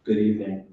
Good evening.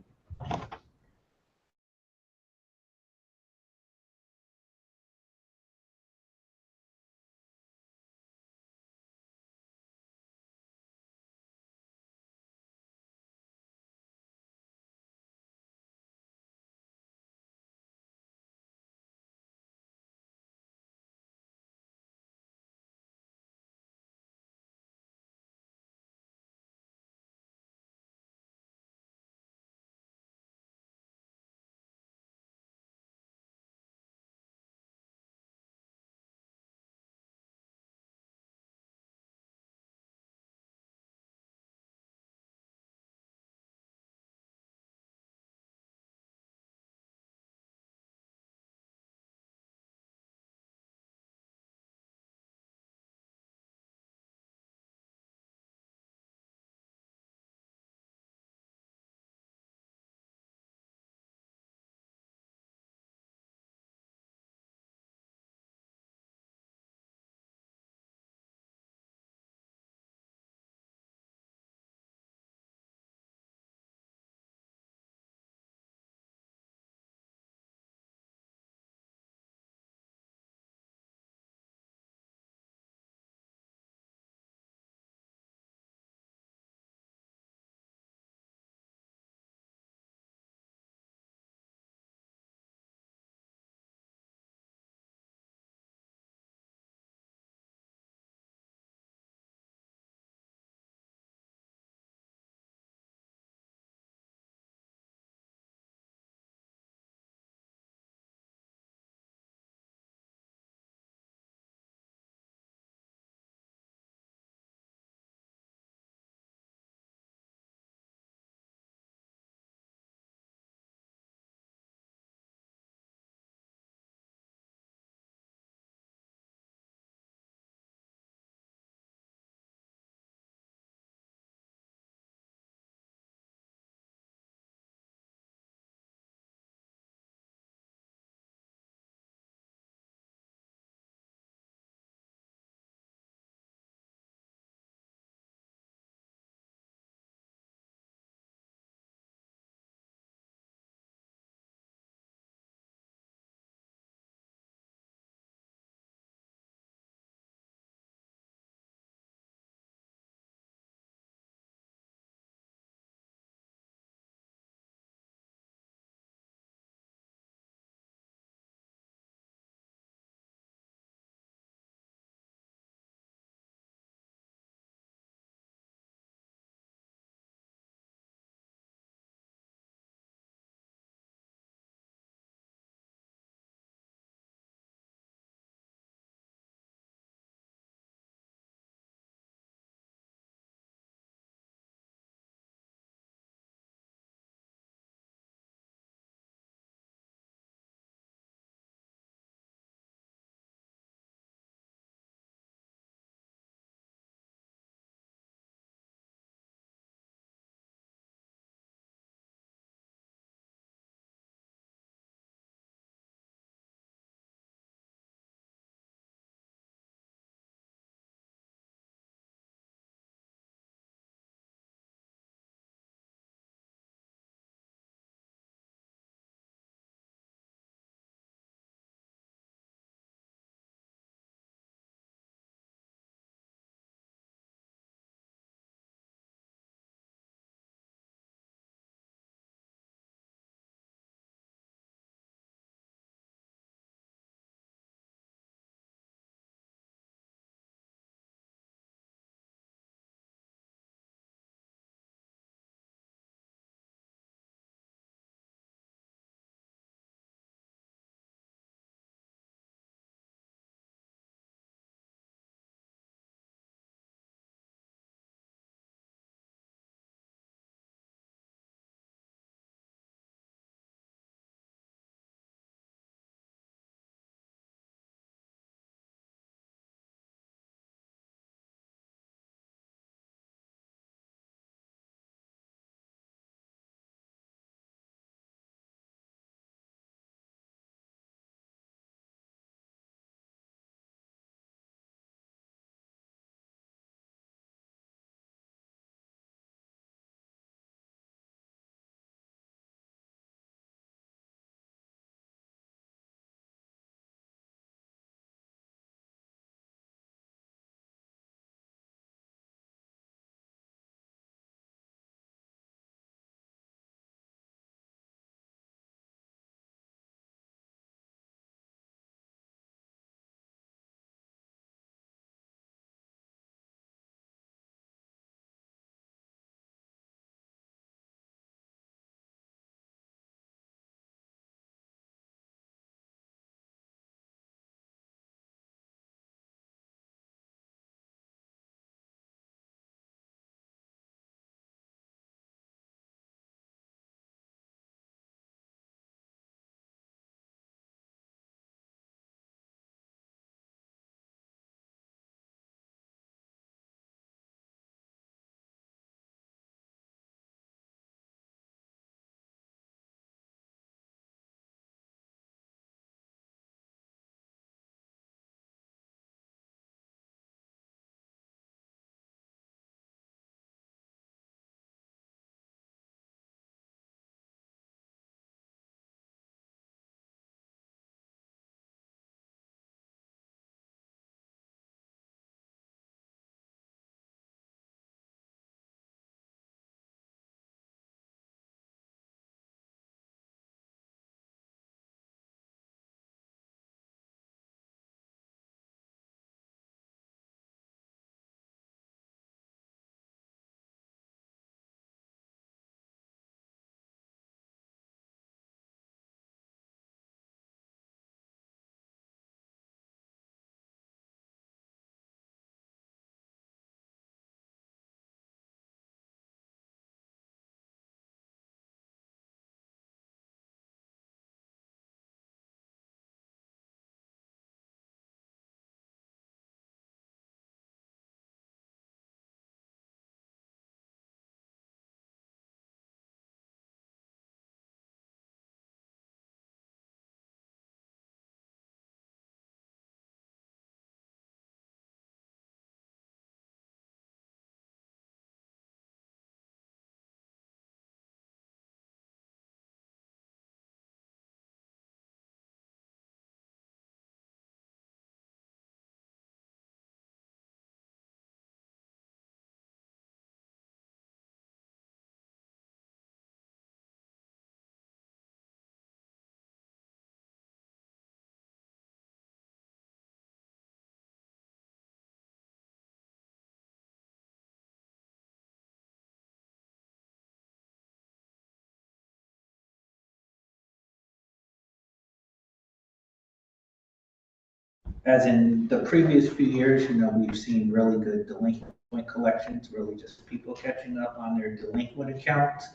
as in the previous few years, we've seen really good delinquent collections, really just people catching up on their delinquent accounts.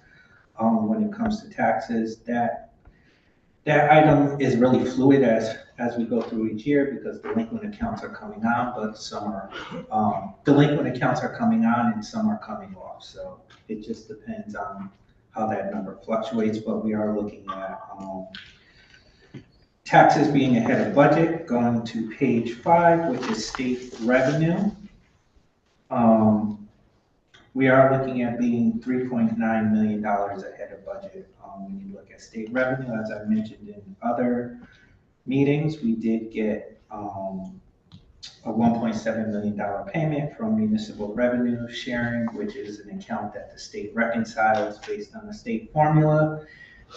When it comes to taxes, that item is really fluid as we go through each year because delinquent accounts are coming on, but some are, delinquent accounts are coming on and some are coming off. So it just depends on how that number fluctuates, but we are looking at, taxes being ahead of budget. Going to page 5, which is state revenue. We are looking at being $3.9 million ahead of budget. When you look at state revenue, as I mentioned in other meetings, we did get a $1.7 million payment from municipal revenue sharing, which is an account that the state reconciles based on the state formula.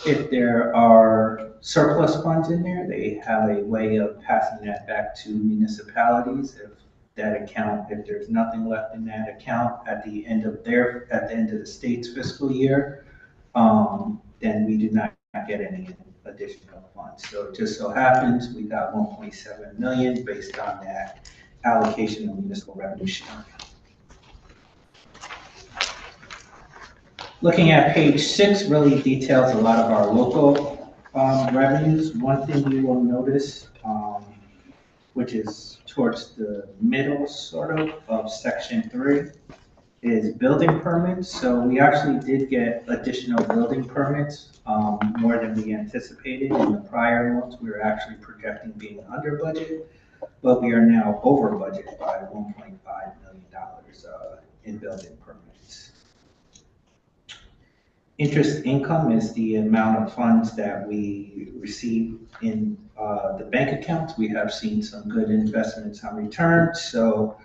If there are surplus funds in there, they have a way of passing that back to municipalities. If that account, if there's nothing left in that account at the end of the state's fiscal year, then we do not get any additional funds. So it just so happens we got 1.7 million based on that allocation of municipal revenue sharing. Looking at page 6 really details a lot of our local revenues. One thing you will notice, which is towards the middle sort of section 3, is building permits. So we actually did get additional building permits, more than we anticipated. In the prior months, we were actually projecting being under budget, but we are now over budget by $1.5 million in building permits. Interest income is the amount of funds that we receive in the bank accounts. We have seen some good investments on returns, so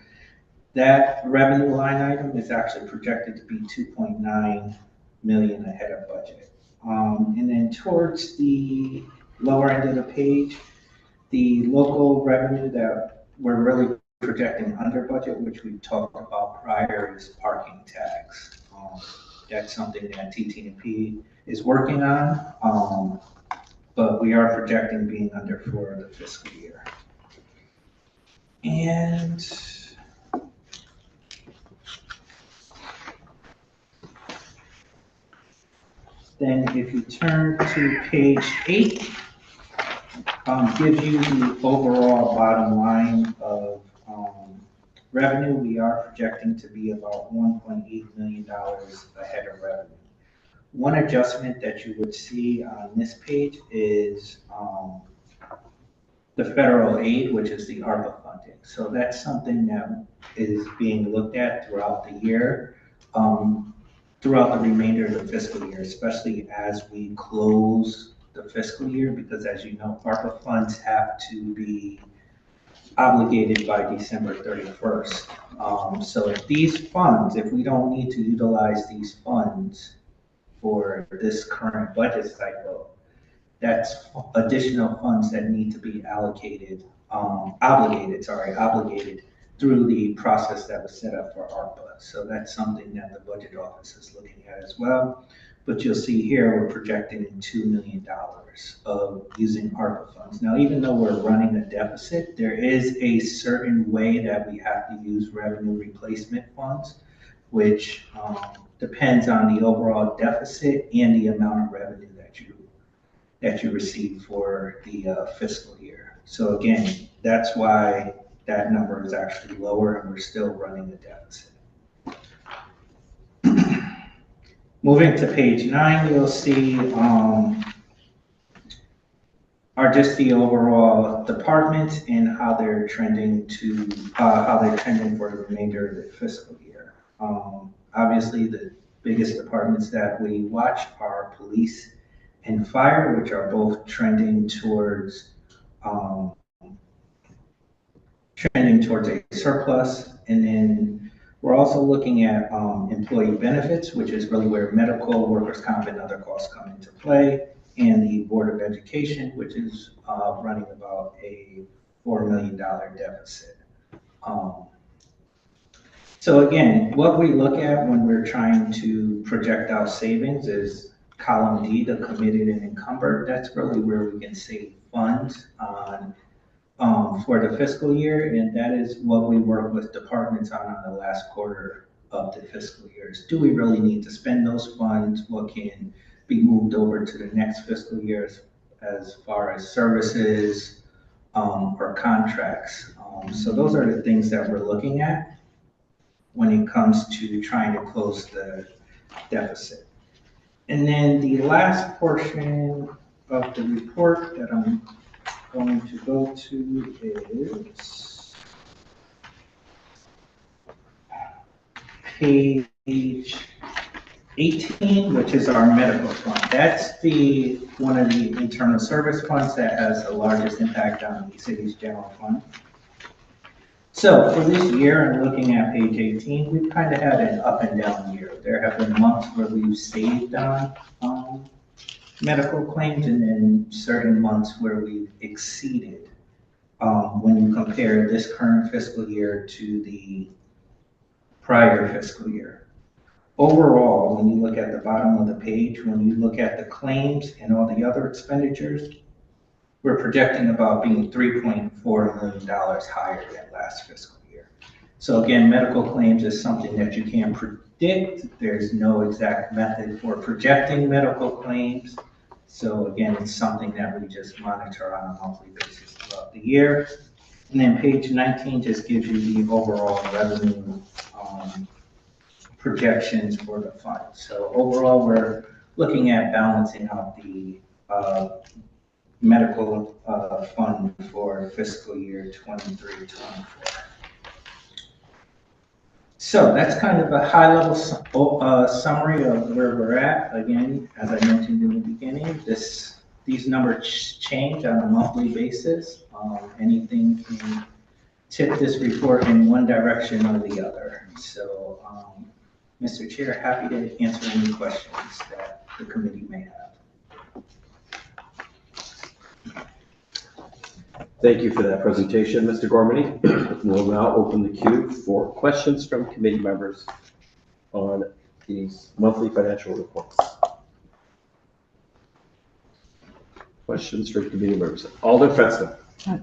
that revenue line item is actually projected to be 2.9 million ahead of budget. And then towards the lower end of the page, the local revenue that we're really projecting under budget, which we talked about prior, is parking tax. That's something that TTNP is working on, but we are projecting being under for the fiscal year. And then if you turn to page 8, gives you the overall bottom line of revenue. We are projecting to be about $1.8 million ahead of revenue. One adjustment that you would see on this page is the federal aid, which is the ARPA funding. So that's something that is being looked at throughout the year, throughout the remainder of the fiscal year, especially as we close the fiscal year, because as you know, ARPA funds have to be obligated by December 31st. So if these funds, if we don't need to utilize these funds for this current budget cycle, that's additional funds that need to be obligated through the process that was set up for ARPA. So that's something that the budget office is looking at as well. But you'll see here, we're projecting $2 million of using ARPA funds. Now, even though we're running a deficit, there is a certain way that we have to use revenue replacement funds, which depends on the overall deficit and the amount of revenue that you receive for the fiscal year. So again, that's why that number is actually lower and we're still running a deficit. Moving to page 9, you'll see are just the overall departments and how they're trending for the remainder of the fiscal year. Obviously, the biggest departments that we watch are police and fire, which are both trending towards a surplus. And then we're also looking at employee benefits, which is really where medical, workers' comp, and other costs come into play, and the Board of Education, which is running about a $4 million deficit. So again, what we look at when we're trying to project out savings is column D, the committed and encumbered. That's really where we can save funds on for the fiscal year, and that is what we work with departments on the last quarter of the fiscal years. Do we really need to spend those funds? What can be moved over to the next fiscal year as far as services or contracts? So those are the things that we're looking at when it comes to trying to close the deficit. And then the last portion of the report that I'm going to go to is page 18, which is our medical fund. That's one of the internal service funds that has the largest impact on the city's general fund. So for this year, and looking at page 18, we've kind of had an up and down year. There have been months where we've saved on medical claims, and then certain months where we've exceeded when you compare this current fiscal year to the prior fiscal year. Overall, when you look at the bottom of the page, when you look at the claims and all the other expenditures, we're projecting about being $3.4 million higher than last fiscal year. So again, medical claims is something that you can't predict. There's no exact method for projecting medical claims. So again, it's something that we just monitor on a monthly basis throughout the year. And then page 19 just gives you the overall revenue projections for the fund. So overall, we're looking at balancing out the medical fund for fiscal year 23-24. So that's kind of a high-level summary of where we're at. Again, as I mentioned in the beginning, these numbers change on a monthly basis. Anything can tip this report in one direction or the other. So, Mr. Chair, happy to answer any questions that the committee may have. Thank you for that presentation, Mr. Gormany. We'll now open the queue for questions from committee members on these monthly financial reports. Questions from committee members. Alder Fetzner.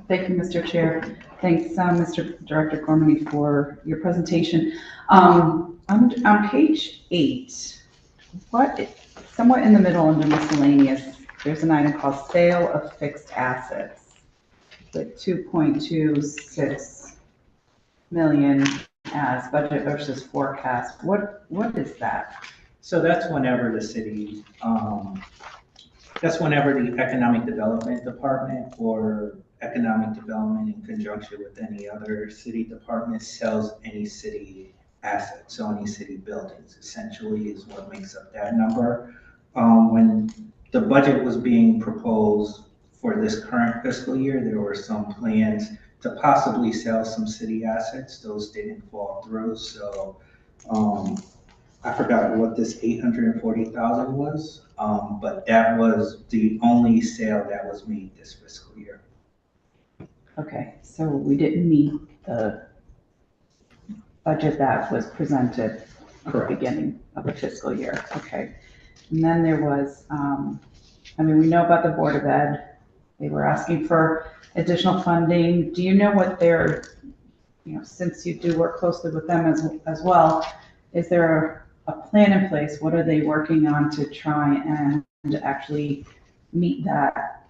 Thank you, Mr. Chair. Thanks, Mr. Director Gormany, for your presentation. On page 8, somewhat in the middle under miscellaneous, there's an item called sale of fixed assets with 2.26 million as budget versus forecast. What is that? So that's whenever the city, that's whenever the Economic Development Department or Economic Development in conjunction with any other city department sells any city assets, so any city buildings essentially is what makes up that number. When the budget was being proposed for this current fiscal year, there were some plans to possibly sell some city assets. Those didn't fall through, so I forgot what this 840,000 was, but that was the only sale that was made this fiscal year. Okay, so we didn't meet the budget that was presented at the beginning of the fiscal year. Okay, and then there was, we know about the Board of Ed. They were asking for additional funding. Do you know what they're, since you do work closely with them as well, is there a plan in place? What are they working on to try and actually meet that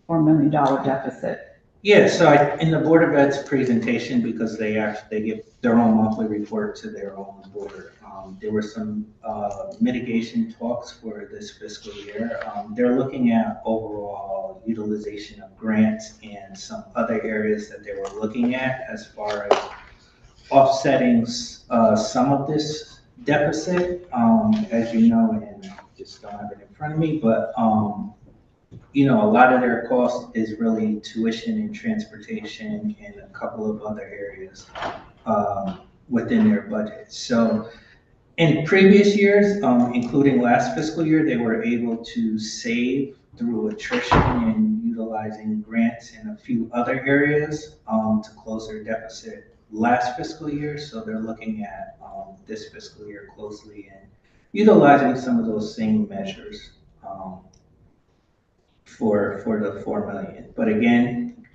$4 million deficit? Yeah, so in the Board of Ed's presentation, because they give their own monthly report to their own board, there were some mitigation talks for this fiscal year. They're looking at overall utilization of grants and some other areas that they were looking at as far as offsetting some of this deficit. As you know, and I just don't have it in front of me, but a lot of their cost is really tuition and transportation and a couple of other areas within their budget. So in previous years, including last fiscal year, they were able to save through attrition and utilizing grants in a few other areas to close their deficit last fiscal year. So they're looking at this fiscal year closely and utilizing some of those same measures for the 4 million. But again,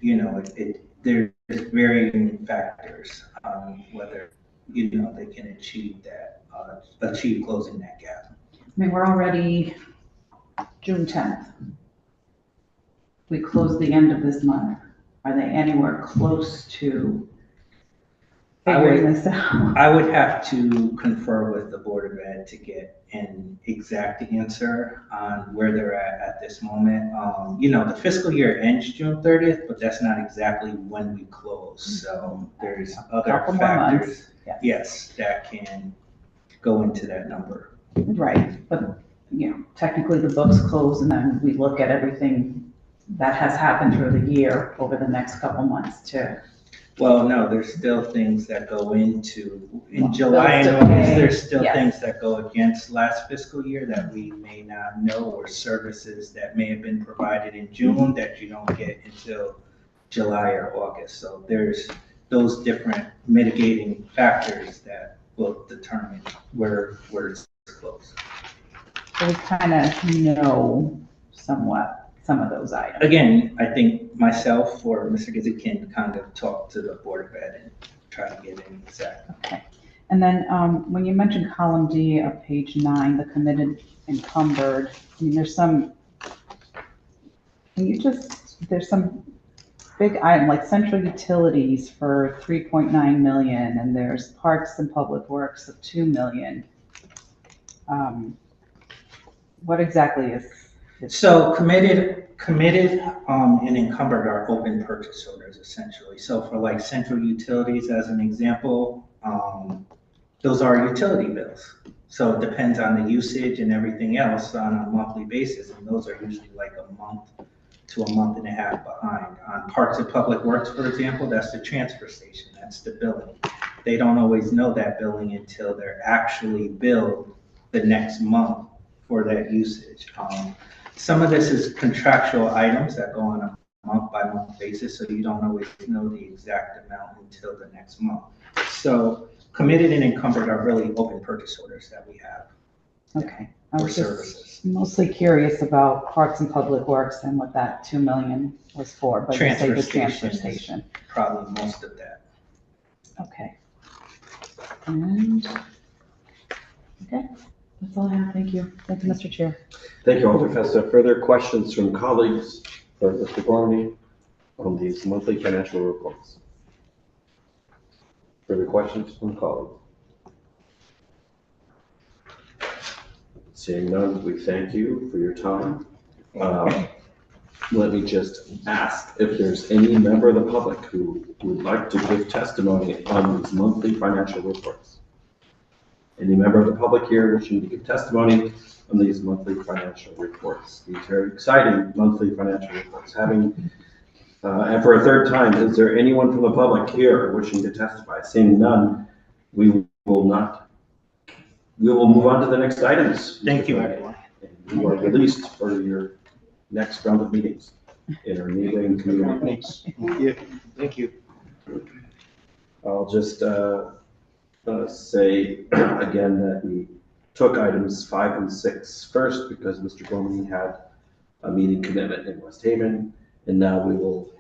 there's varying factors on whether, they can achieve closing that gap. I mean, we're already June 10th. We close the end of this month. Are they anywhere close to figuring this out? I would have to confer with the Board of Ed to get an exact answer on where they're at this moment. The fiscal year ends June 30th, but that's not exactly when we close. So there's other Couple more months. factors, Yeah. yes, that can go into that number. Right, but, technically the books close and then we look at everything that has happened through the year over the next couple months too. Well, no, there's still things that go in Well, July and bills to August, pay, there's still yes. things that go against last fiscal year that we may not know, or services that may have been provided in June that you don't get until July or August. So there's those different mitigating factors that will determine where it's close. So we kind of know somewhat some of those items. Again, I think myself or Mr. Gizzi can kind of talk to the Board of Ed and try to get an exact. Okay. And then when you mentioned column D of page 9, the committed encumbered, there's some big item like central utilities for 3.9 million, and there's parks and public works of 2 million. What exactly is? So committed and encumbered are open purchase orders essentially. So for like central utilities as an example, those are utility bills. So it depends on the usage and everything else on a monthly basis, and those are usually like a month to a month and a half behind. On Parks and Public Works, for example, that's the transfer station, that's the billing. They don't always know that billing until they're actually billed the next month for that usage. Some of this is contractual items that go on a month-by-month basis, so you don't always know the exact amount until the next month. So committed and encumbered are really open purchase orders that we have. Okay. I For was services. just mostly curious about Parks and Public Works and what that 2 million was for, but you say the transfer station. Probably most of that. Okay. And, okay, that's all I have. Thank you. Thank you, Mr. Chair. Thank you, Alder Festa. Further questions from colleagues for Mr. Gormley on these monthly financial reports? Further questions from colleagues? Seeing none, we thank you for your time. Let me just ask if there's any member of the public who would like to give testimony on these monthly financial reports. Any member of the public here wishing to give testimony on these monthly financial reports? These are exciting monthly financial reports. And for a third time, is there anyone from the public here wishing to testify? Seeing none, we will move on to the next items. Thank you, everyone. You are released for your next round of meetings in our neighboring communities. Thank you. I'll just say again that we took items 5 and 6 first because Mr. Gormley had a meeting commitment in West Haven, and now we will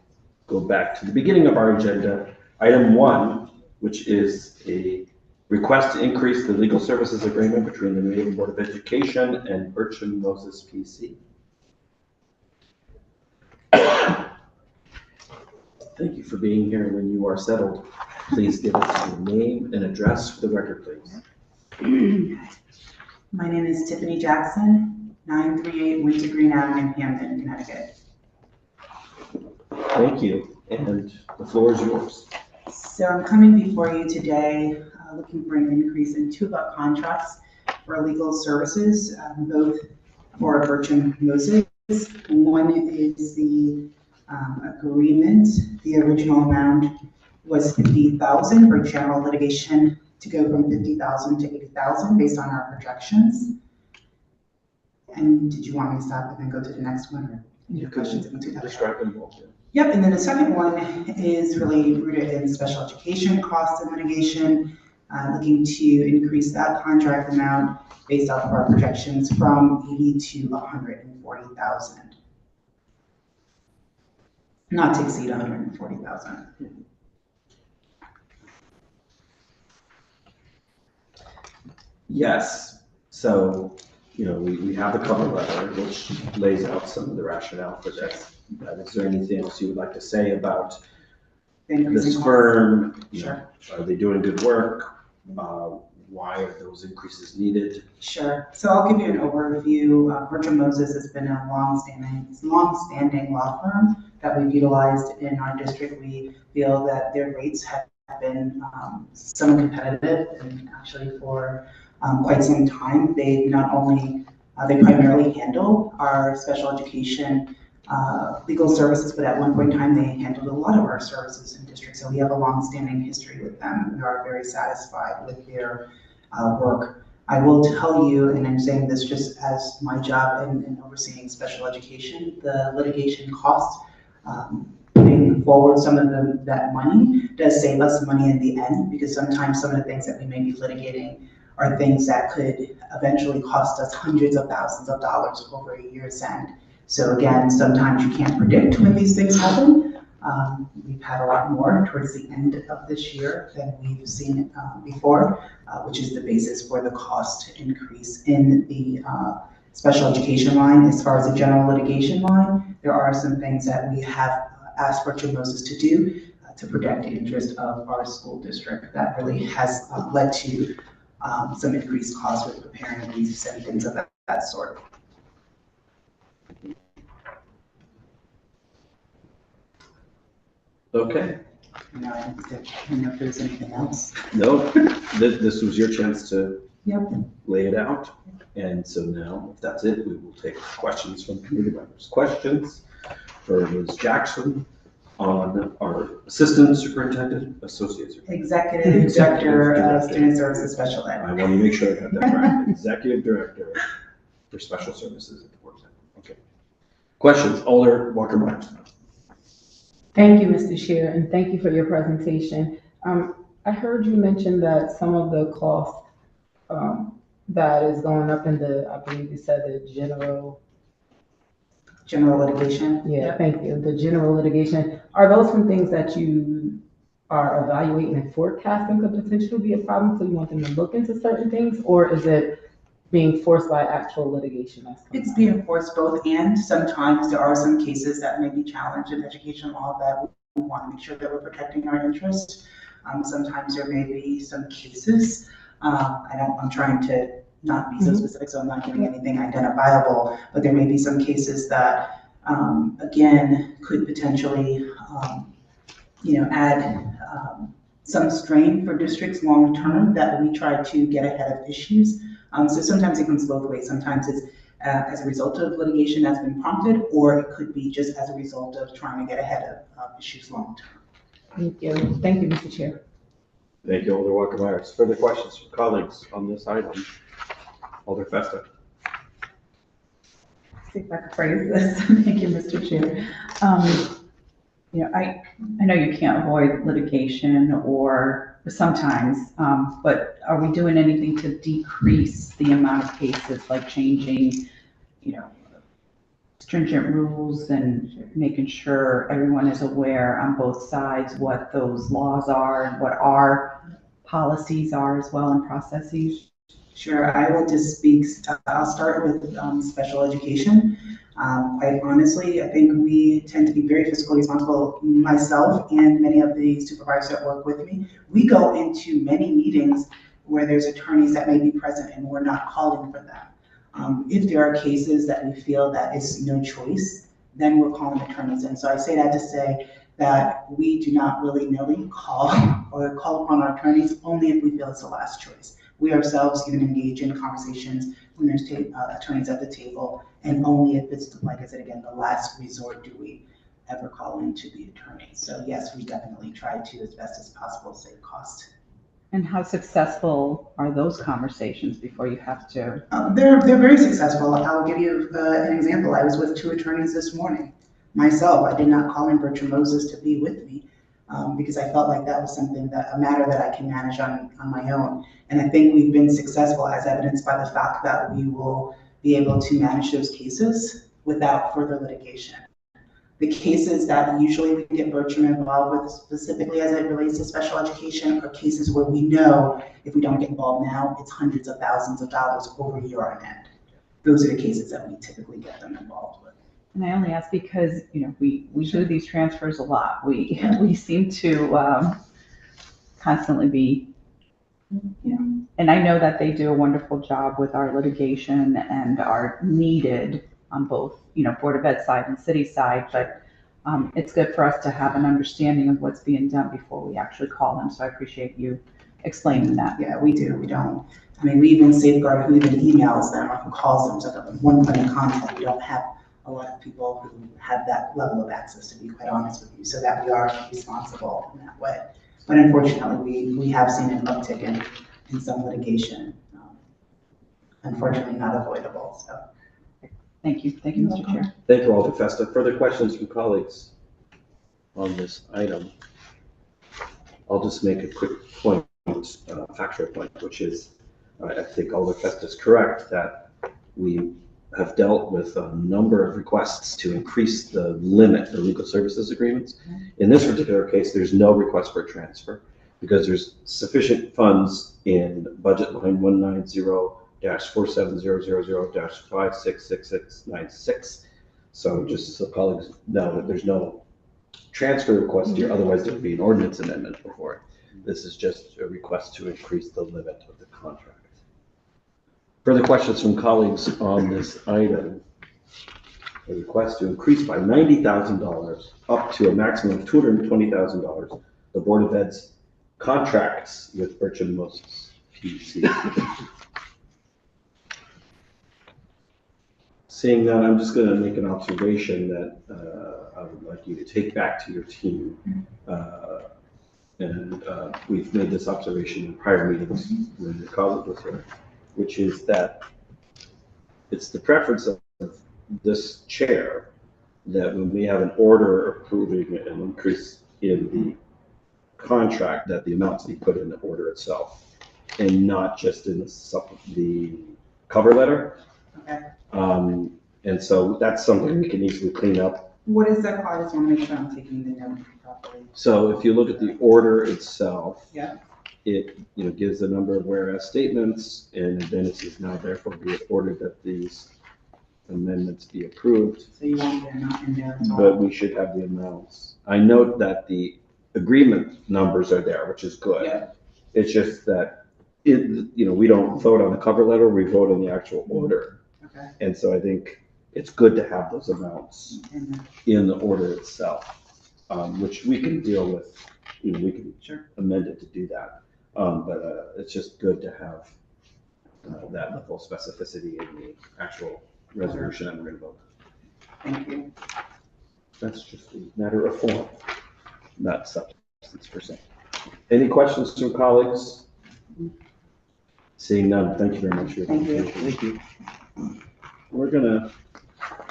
go back to the beginning of our agenda. Item 1, which is a request to increase the legal services agreement between the New Haven Board of Education and Bertram Moses PC. Thank you for being here. When you are settled, please give us your name and address for the record, please. My name is Tiffany Jackson, 938 Wintergreen Avenue, Hamden, Connecticut. Thank you, and the floor is yours. So I'm coming before you today looking for an increase in 2 of our contracts for legal services, both for Bertram Moses. One is the agreement. The original amount was $50,000 for general litigation to go from $50,000 to $80,000 based on our projections. And did you want me to stop and then go to the next one, or You questions? can describe them both. Yep, and then the second one is really rooted in special education costs and litigation, looking to increase that contract amount based off of our projections from $80,000 to $140,000. not to exceed 140,000. Yes, so, we have the cover letter, which lays out some of the rationale for this. But is there anything else you would like to say about this firm? Sure. Are they doing good work? Why are those increases needed? Sure. So I'll give you an overview. Bertram Moses has been a long-standing law firm that we've utilized in our district. We feel that their rates have been somewhat competitive, and actually for quite some time. They not only, they primarily handle our special education legal services, but at one point in time, they handled a lot of our services in district. So we have a long-standing history with them. We are very satisfied with their work. I will tell you, and I'm saying this just as my job in overseeing special education, the litigation costs, putting forward some of that money does save us money in the end, because sometimes some of the things that we may be litigating are things that could eventually cost us hundreds of thousands of dollars over a year's end. So again, sometimes you can't predict when these things happen. We've had a lot more towards the end of this year than we've seen before, which is the basis for the cost increase in the special education line. As far as the general litigation line, there are some things that we have asked Bertram Moses to do to protect the interest of our school district. That really has led to some increased costs with preparing briefs and things of that sort. Okay. Now I don't know if there's anything else. No, this was your chance to Yep. lay it out. And so now, if that's it, we will take questions from committee members. Questions for Ms. Jackson on our Assistant Superintendent, Associate Superintendent. Executive Director of Student Services Special Ed. I want to make sure I got that right. Executive Director for Special Services at the Board. Okay. Questions? Alder Walker-Myers. Thank you, Mr. Chair, and thank you for your presentation. I heard you mention that some of the cost that is going up in I believe you said the general litigation. Yeah, Yep. thank you. The general litigation, are those some things that you are evaluating and forecasting could potentially be a problem, so you want them to look into certain things, or is it being forced by actual litigation that's coming It's up? being enforced both, and sometimes there are some cases that may be challenged in education law that we want to make sure that we're protecting our interests. Sometimes there may be some cases, I'm trying to not be so specific, so I'm not giving anything identifiable, but there may be some cases that, again, could potentially, add some strain for districts long-term that we try to get ahead of issues. So sometimes it comes both ways. Sometimes it's as a result of litigation that's been prompted, or it could be just as a result of trying to get ahead of issues long-term. Thank you. Thank you, Mr. Chair. Thank you, Alder Walker-Myers. Further questions from colleagues on this item? Alder Festa. See if I can phrase this. Thank you, Mr. Chair. I know you can't avoid litigation or sometimes, but are we doing anything to decrease the amount of cases, like changing, stringent rules and making sure everyone is aware on both sides what those laws are and what our policies are as well and processes? Sure, I will just speak, I'll start with special education. Quite honestly, I think we tend to be very fiscally responsible. Myself and many of the supervisors that work with me, we go into many meetings where there's attorneys that may be present and we're not calling for them. If there are cases that we feel that is no choice, then we're calling attorneys in. So I say that to say that we do not willy-nilly call upon our attorneys only if we feel it's the last choice. We ourselves even engage in conversations when there's attorneys at the table, and only if it's, like I said again, the last resort do we ever call into the attorney. So yes, we definitely try to, as best as possible, save cost. And how successful are those conversations before you have to? They're very successful. I'll give you an example. I was with 2 attorneys this morning. Myself, I did not call in Bertram Moses to be with me because I felt like that was a matter that I can manage on my own. And I think we've been successful, as evidenced by the fact that we will be able to manage those cases without further litigation. The cases that usually we get Bertram involved with specifically as it relates to special education are cases where we know if we don't get involved now, it's hundreds of thousands of dollars over a year on end. Those are the cases that we typically get them involved with. And I only ask because, we do these transfers a lot. We seem to constantly be, and I know that they do a wonderful job with our litigation and are needed on both, Board of Ed side and city side, but it's good for us to have an understanding of what's being done before we actually call them. So I appreciate you explaining that. Yeah, we do. We don't. I mean, we even safeguard who even emails them or who calls them. So that one point of contact, we don't have a lot of people who have that level of access, to be quite honest with you, so that we are responsible in that way. But unfortunately, we have seen an uptick in some litigation. Unfortunately, not avoidable. So. Thank you, Mr. Chair. Thank you, Alder Festa. Further questions from colleagues on this item? I'll just make a quick point, factual point, which is, I think Alder Festa is correct that we have dealt with a number of requests to increase the limit for legal services agreements. In this particular case, there's no request for transfer because there's sufficient funds in budget line 190-47000-566696. So just so colleagues know that there's no transfer request here, otherwise there would be an ordinance amendment before it. This is just a request to increase the limit of the contract. Further questions from colleagues on this item? A request to increase by $90,000 up to a maximum of $220,000 the Board of Ed's contracts with Bertram Moses PC. Seeing that, I'm just going to make an observation that I would like you to take back to your team. We've made this observation in prior meetings when the colleague was here, which is that it's the preference of this chair that when we have an order approving an increase in the contract, that the amounts be put in the order itself and not just in the cover letter. Okay. And so that's something we can easily clean up. What is that called? I just want to make sure I'm taking the note properly. So if you look at the order itself, Yeah. it gives a number of whereas statements, and then it says now therefore be it ordered that these amendments be approved. So you want the amount in there as well? But we should have the amounts. I note that the agreement numbers are there, which is good. Yeah. It's just that we don't vote on the cover letter, we vote on the actual order. Okay. And so I think it's good to have those amounts in the order itself, which we can deal with. We can amend it to do that. But it's just good to have that level of specificity in the actual resolution that we're going to vote. Thank you. That's just a matter of form, not substance per se. Any questions from colleagues? Seeing none, thank you very much for your presentation. Thank you. We're gonna,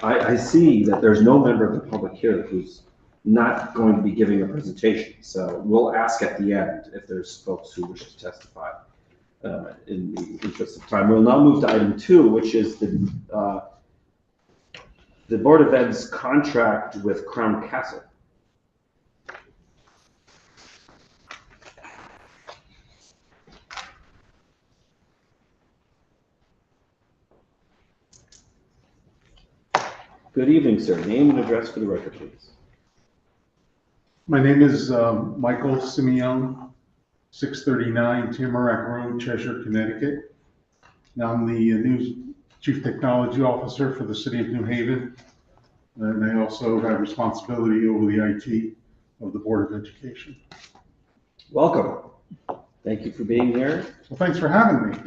I see that there's no member of the public here who's not going to be giving a presentation. So we'll ask at the end if there's folks who wish to testify in the interest of time. We'll now move to item 2, which is the Board of Ed's contract with Crown Castle. Good evening, sir. Name and address for the record, please. My name is Michael Simeone, 639 Tamarack Road, Cheshire, Connecticut. Now I'm the new Chief Technology Officer for the City of New Haven, and I also have responsibility over the IT of the Board of Education. Welcome. Thank you for being here. Well, thanks for having me.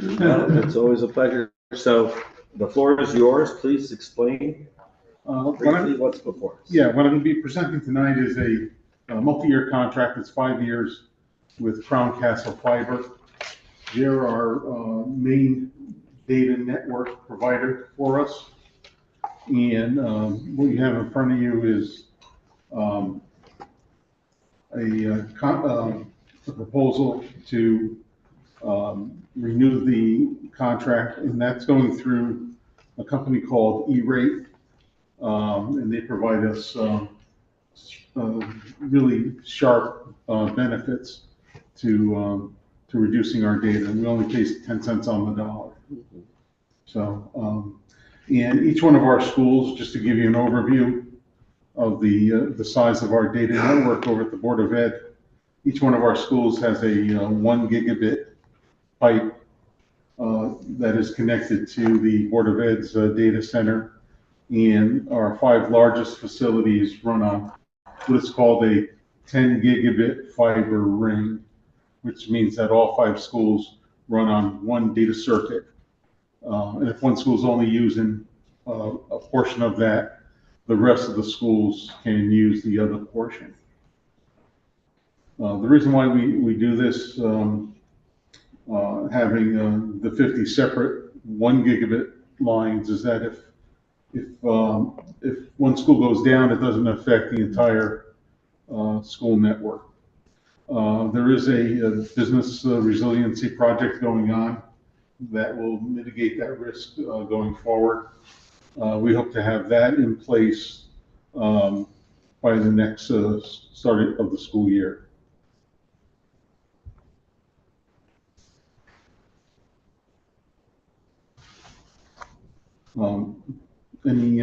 It's always a pleasure. So the floor is yours. Please explain briefly what's before us. Yeah, what I'm going to be presenting tonight is a multi-year contract. It's 5 years with Crown Castle Fiber. They're our main data network provider for us. And what you have in front of you is a proposal to renew the contract, and that's going through a company called E-Rate. And they provide us really sharp benefits to reducing our data. We only pay 10 cents on the dollar. So, and each one of our schools, just to give you an overview of the size of our data network over at the Board of Ed, each one of our schools has a 1 gigabit pipe that is connected to the Board of Ed's data center. And our 5 largest facilities run on what is called a 10 gigabit fiber ring, which means that all 5 schools run on one data circuit. And if one school is only using a portion of that, the rest of the schools can use the other portion. The reason why we do this, having the 50 separate 1 gigabit lines, is that if one school goes down, it doesn't affect the entire school network. There is a business resiliency project going on that will mitigate that risk going forward. We hope to have that in place by the next start of the school year. Any,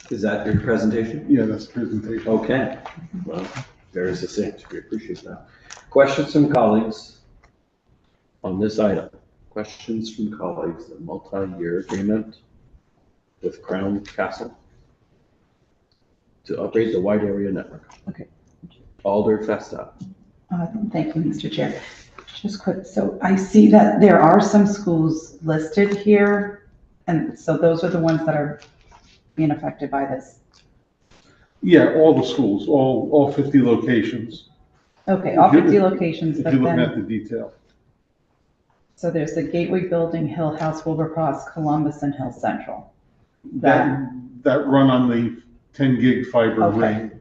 Is that your presentation? yeah, that's the presentation. Okay, well, very succinct, we appreciate that. Questions from colleagues on this item? Questions from colleagues, the multi-year agreement with Crown Castle to upgrade the wide area network. Okay. Alder Festa. Thank you, Mr. Chair. Just quick, so I see that there are some schools listed here, and so those are the ones that are being affected by this. Yeah, all the schools, all 50 locations, Okay, all If you- 50 locations, if but you're looking then, at the detail. so there's the Gateway Building, Hill House, Wilbercross, Columbus, and Hill Central. That run on the 10 gig fiber Okay. ring.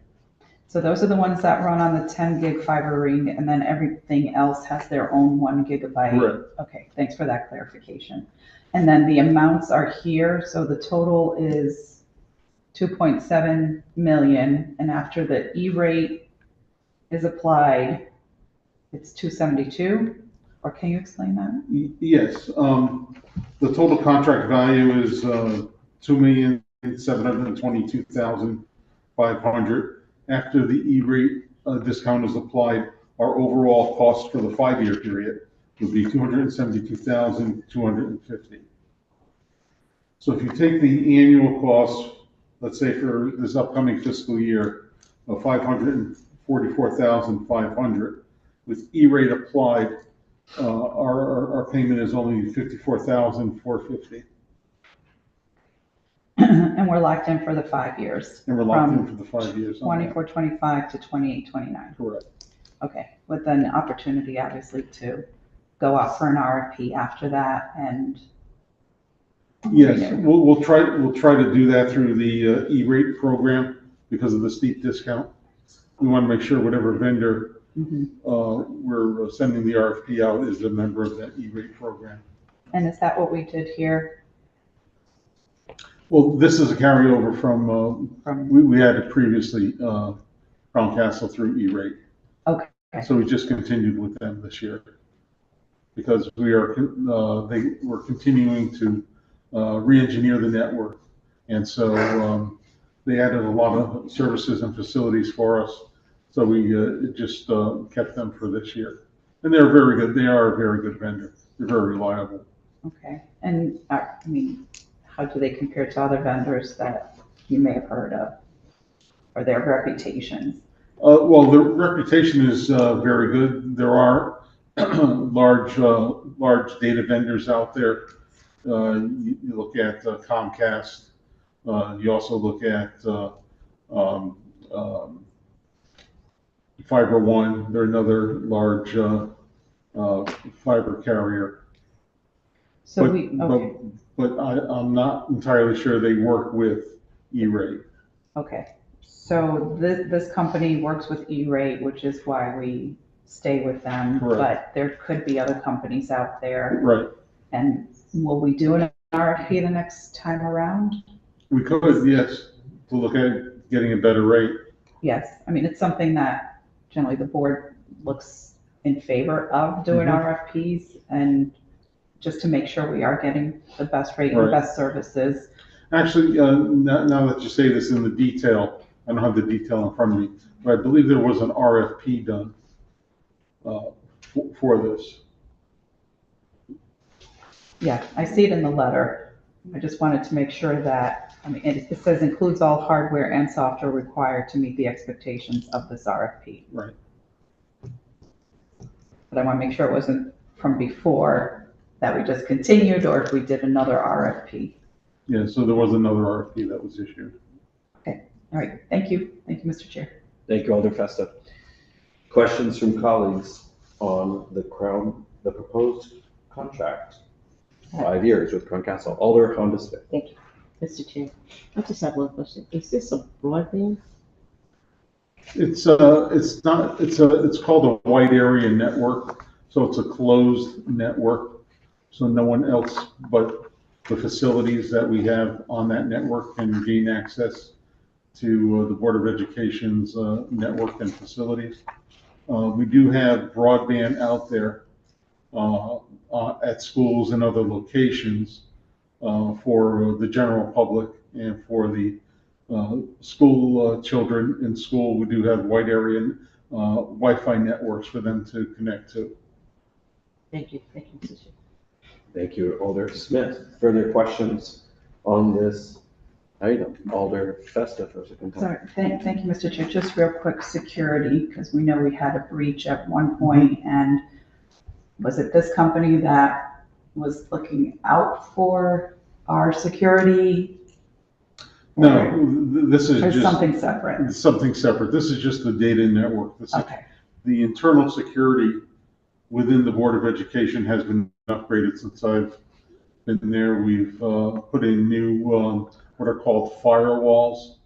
So those are the ones that run on the 10 gig fiber ring, and then everything else has their own 1 gigabyte. Correct. Okay, thanks for that clarification. And then the amounts are here, so the total is 2.7 million, and after the E-rate is applied, it's 272, or can you explain that? Yes, the total contract value is 2,722,500. After the E-rate discount is applied, our overall cost for the 5-year period would be 272,250. So if you take the annual cost, let's say for this upcoming fiscal year, of 544,500, with E-rate applied, our payment is only 54,450. And we're locked in for the 5 years. And we're locked in From for the 5 years. on that. 24-25 to 28-29. Correct. Okay, with an opportunity, obviously, to go out for an RFP after that, and Yes, we'll try to do that through the E-rate program because of the steep discount. We want to make sure whatever vendor we're sending the RFP out is a member of that E-rate program. And is that what we did here? Well, this is a carryover from, From, we had it previously, Crown Castle through E-rate. okay, So we just continued with them this year because we're continuing to re-engineer the network. And so they added a lot of services and facilities for us. So we just kept them for this year. And they're very good. They are a very good vendor. They're very reliable. okay. And, I mean, how do they compare to other vendors that you may have heard of, or their reputations? Well, the reputation is very good. There are large data vendors out there. You look at Comcast. You also look at Fiber One. They're another large fiber carrier. So But- okay, But I'm not entirely sure they work with E-rate. okay. So this company works with E-rate, which is why we stay with them. Correct. But there could be other companies out there. Right. And will we do an RFP the next time around? We could, yes, to look at getting a better rate. yes, I mean, it's something that generally the board looks in favor of doing RFPs, and just to make sure we are getting the best rate and Right. best services. Actually, now that you say this in the detail, I don't have the detail in front of me, but I believe there was an RFP done for this. Yeah, I see it in the letter. I just wanted to make sure that, I mean, it says includes all hardware and software required to meet the expectations of this RFP. Right. But I want to make sure it wasn't from before that we just continued, or if we did another RFP. Yeah, so there was another RFP that was issued. All right, thank you. Thank you, Mr. Chair. Thank you, Alder Festa. Questions from colleagues on the proposed contract? 5 years with Crown Castle. Alder Honda Smith. Thank you, Mr. Chair. I just have one question. Is this a broadband? It's not, it's called a wide area network, so it's a closed network. So no one else but the facilities that we have on that network can gain access to the Board of Education's network and facilities. We do have broadband out there at schools and other locations for the general public and for the school children in school. We do have wide area Wi-Fi networks for them to connect to. Thank you, Mr. Chair. Thank you, Alder Smith. Further questions on this item? Alder Festa for a second time. Sorry, thank you, Mr. Chair. Just real quick, security, because we know we had a breach at one point, and was it this company that was looking out for our security? No, this is Or just something separate? something separate. This is just the data network. Okay, The internal security within the Board of Education has been upgraded since I've been there. We've put in new, what are called firewalls.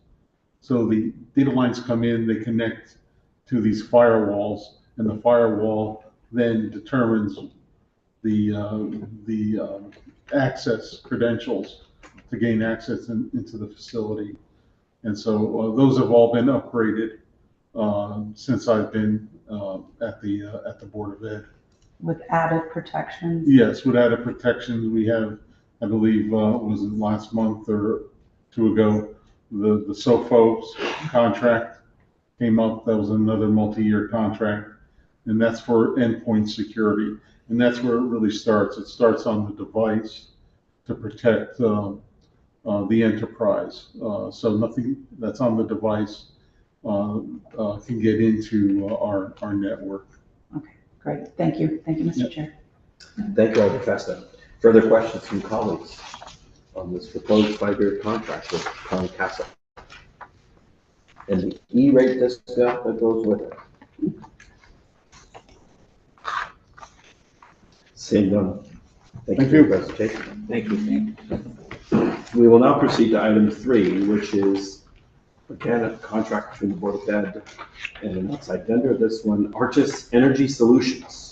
So the data lines come in, they connect to these firewalls, and the firewall then determines the access credentials to gain access into the facility. And so those have all been upgraded since I've been at the Board of Ed. with added protections? Yes, with added protections, we have, I believe, was it last month or two ago, the Sophos contract came up. That was another multi-year contract, and that's for endpoint security. And that's where it really starts. It starts on the device to protect the enterprise. So nothing that's on the device can get into our network. Great, thank you. Thank you, Mr. Chair. Thank you, Alder Festa. Further questions from colleagues on this proposed 5-year contract with Crown Castle and the E-rate discount that goes with it? Seeing none. Thank you for your presentation. Thank you. We will now proceed to item 3, which is again a contract between the Board of Ed and an outside vendor. This one, Artis Energy Solutions.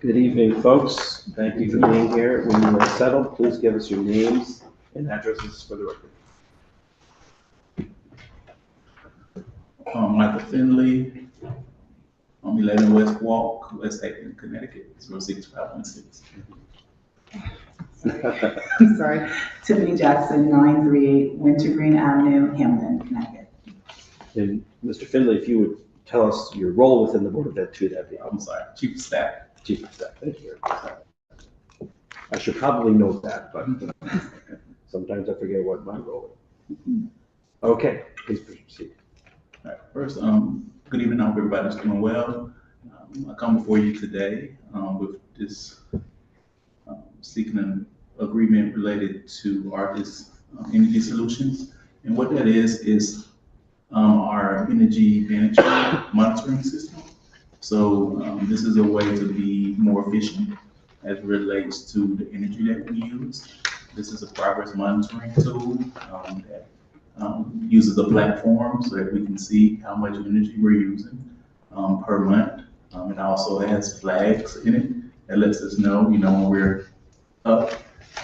Good evening, folks. Thank you for being here. When you are settled, please give us your names and addresses for the record. Michael Finley, 11 West Walk, West Haven, Connecticut, 06516. I'm sorry, Tiffany Jackson, 938 Wintergreen Avenue, Hamden, Connecticut. And Mr. Finley, if you would tell us your role within the Board of Ed too, that'd be I'm sorry, Chief of Staff. Chief of Staff. Thank you. I should probably note that, but sometimes I forget what my role is. Okay, please proceed. All right, first, good evening. I hope everybody's doing well. I come before you today with this seeking an agreement related to Artis Energy Solutions. And what that is our energy management monitoring system. So this is a way to be more efficient as it relates to the energy that we use. This is a progress monitoring tool that uses a platform so that we can see how much energy we're using. per month. It also has flags in it that lets us know, when we're up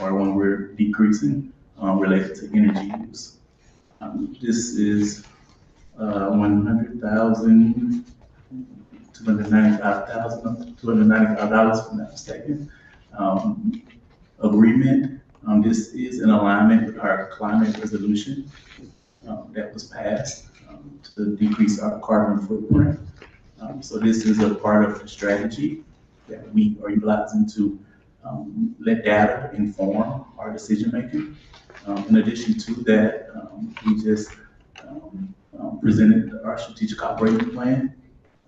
or when we're decreasing, related to energy use. This is, $100,000, $295, if I'm not mistaken, agreement. This is in alignment with our climate resolution, that was passed, to decrease our carbon footprint. So this is a part of the strategy that we are utilizing to let data inform our decision making. In addition to that, we just presented our strategic operating plan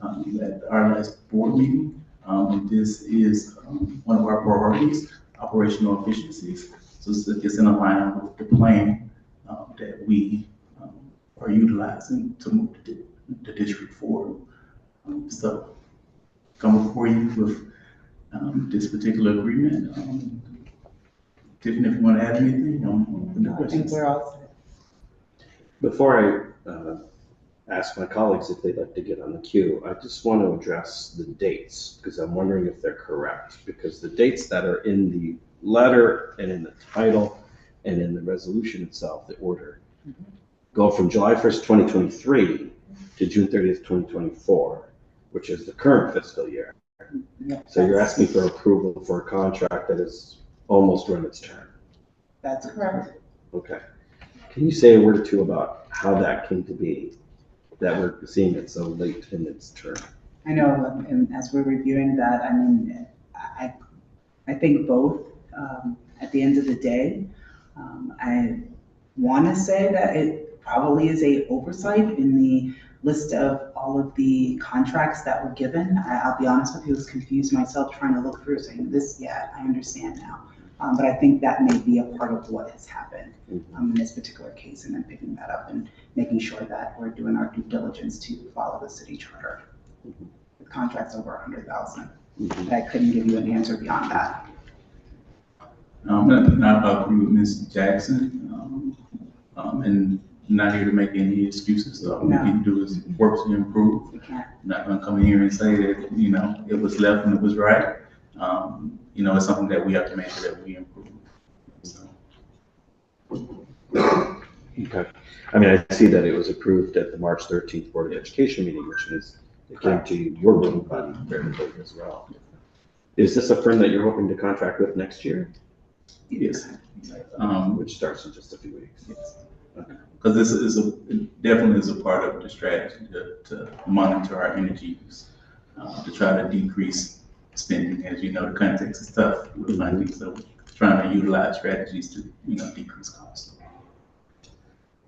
at our last board meeting. And this is one of our priorities, operational efficiencies. So it's in alignment with the plan that we are utilizing to move the district forward. So come before you with this particular agreement. Tiffany, if you want to add anything, I'm open to I think questions. we're all set. Before I ask my colleagues if they'd like to get on the queue, I just want to address the dates, because I'm wondering if they're correct. Because the dates that are in the letter and in the title and in the resolution itself, the order, go from July 1st, 2023 to June 30th, 2024, which is the current fiscal year. Yeah, So you're asking for approval for a contract that is almost run its term. That's correct. Okay. Can you say a word or two about how that came to be, that we're seeing it so late in its term? I know, and as we're reviewing that, I mean, I think both, at the end of the day, I want to say that it probably is a oversight in the list of all of the contracts that were given. I'll be honest with you, I was confused myself trying to look through, saying this, yeah, I understand now. But I think that may be a part of what has happened in this particular case, and then picking that up and making sure that we're doing our due diligence to follow the city charter. With contracts over 100,000. But I couldn't give you an answer beyond that. And I agree with Ms. Jackson, and not here to make any excuses. All we can do is work to improve. We can't. I'm not gonna come in here and say that, it was left and it was right. It's something that we have to make sure that we improve. So. Okay. I mean, I see that it was approved at the March 13th Board of Education meeting, which means it came to your board body very late as well. Is this a firm that you're hoping to contract with next year? Yes. Which starts in just a few weeks. Yes. Because this it definitely is a part of the strategy to monitor our energy use, to try to decrease spending. As you know, the context is tough with funding, so we're trying to utilize strategies to, decrease costs.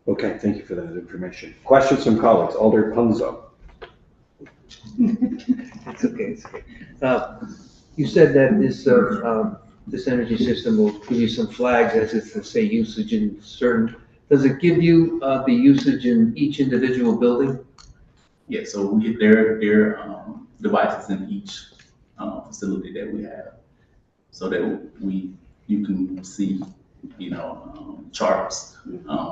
Okay, thank you for that information. Questions from colleagues? Alder Punzo. It's okay, it's okay. You said that this energy system will give you some flags as if to say usage in certain, does it give you the usage in each individual building? Yeah, so we get their devices in each facility that we have, so that you can see, charts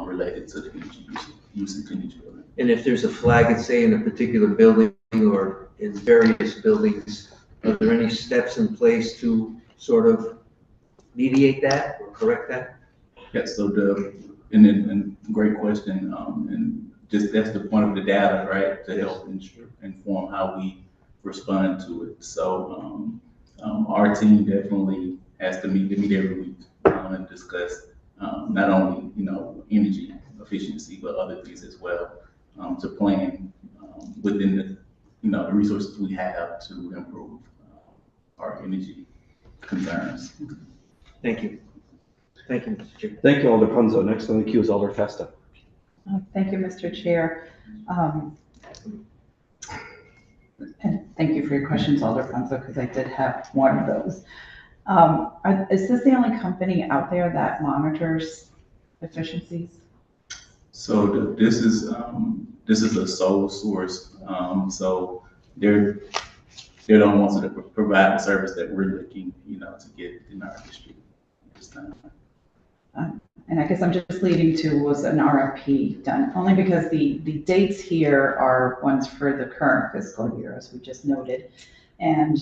related to the energy usage in each building. And if there's a flag, let's say in a particular building or in various buildings, are there any steps in place to sort of mediate that or correct that? Yeah, so and great question, and just that's the point of the data, right? To help inform how we respond to it. So our team definitely has to meet every week and discuss not only energy efficiency but other things as well, to plan within the resources we have to improve our energy concerns. Thank you. Thank you, Mr. Chair. Thank you, Alder Punzo. Next on the queue is Alder Festa. Thank you, Mr. Chair. And thank you for your questions, Alder Funzo, because I did have one of those. Is this the only company out there that monitors efficiencies? So this is a sole source. So they're the ones that provide the service that we're looking, to get in our district at this time. and I guess I'm just leading to, was an RFP done? Only because the dates here are ones for the current fiscal year, as we just noted. And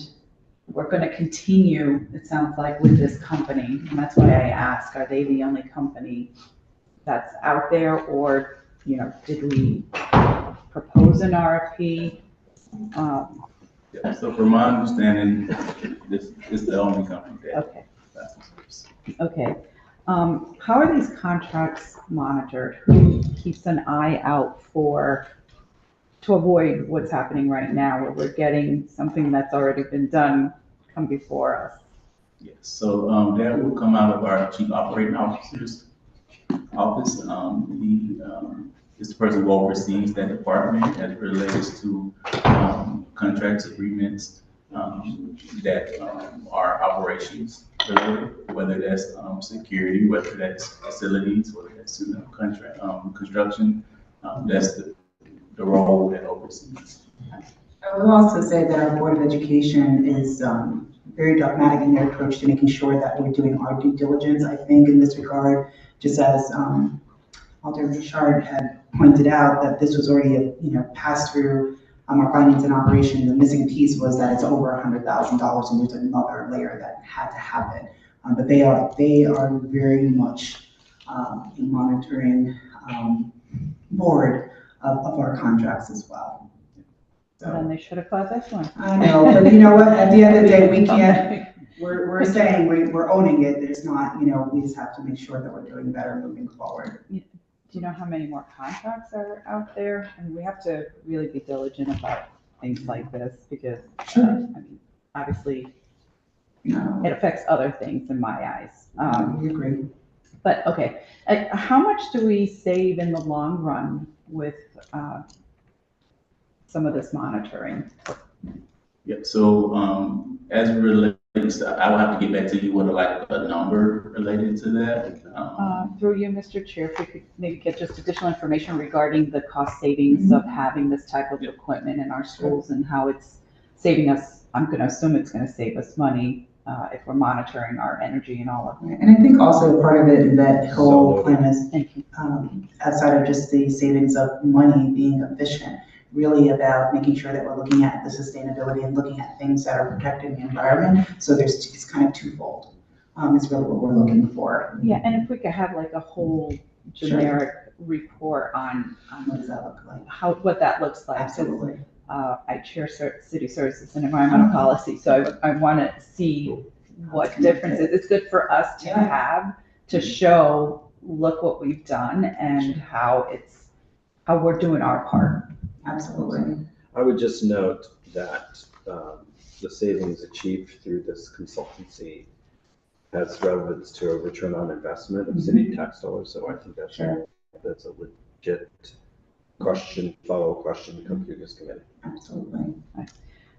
we're gonna continue, it sounds like, with this company, and that's why I ask, are they the only company that's out there, or, did we propose an RFP? Yeah, so from my understanding, this is the only company that. Okay. Okay. How are these contracts monitored? Who keeps an eye out to avoid what's happening right now, where we're getting something that's already been done come before us? Yes, so that will come out of our chief operating officer's office. He is the person who oversees that department as it relates to contracts, agreements that are operations related, whether that's security, whether that's facilities, whether that's contract construction. That's the role that oversees. I will also say that our Board of Education is very dogmatic in their approach to making sure that we're doing our due diligence. I think in this regard, just as Alder Richard had pointed out, that this was already passed through our finance and operation. The missing piece was that it's over $100,000, and there's another layer that had to happen. But they are very much a monitoring board of our contracts as well. So then they should have caught this one. I know, but you know what? At the end of the day, we can't. We're saying we're owning it. There's not, we just have to make sure that we're doing better moving forward. Do you know how many more contracts are out there? And we have to really be diligent about things like this, because obviously it affects other things in my eyes. We agree. But okay, how much do we save in the long run with some of this monitoring? Yep, so as it relates, I will have to get back to you with a number related to that. Through you, Mr. Chair, if we could maybe get just additional information regarding the cost savings of having this type of equipment in our schools and how it's saving us. I'm going to assume it's going to save us money if we're monitoring our energy and all of that. And I think also part of it, that whole plan is Thank you. outside of just the savings of money being efficient, really about making sure that we're looking at the sustainability and looking at things that are protecting the environment. So it's kind of twofold. Is really what we're looking for. Yeah, and if we could have like a whole generic report on What does that look like? what that looks like. Absolutely. I chair city services and environmental policy, so I want to see what differences. It's good for us to have to show, look what we've done and how we're doing our part. Absolutely. I would just note that the savings achieved through this consultancy has relevance to a return on investment of city tax dollars. So I think that's a legit question, follow-up question to come through this committee. Absolutely.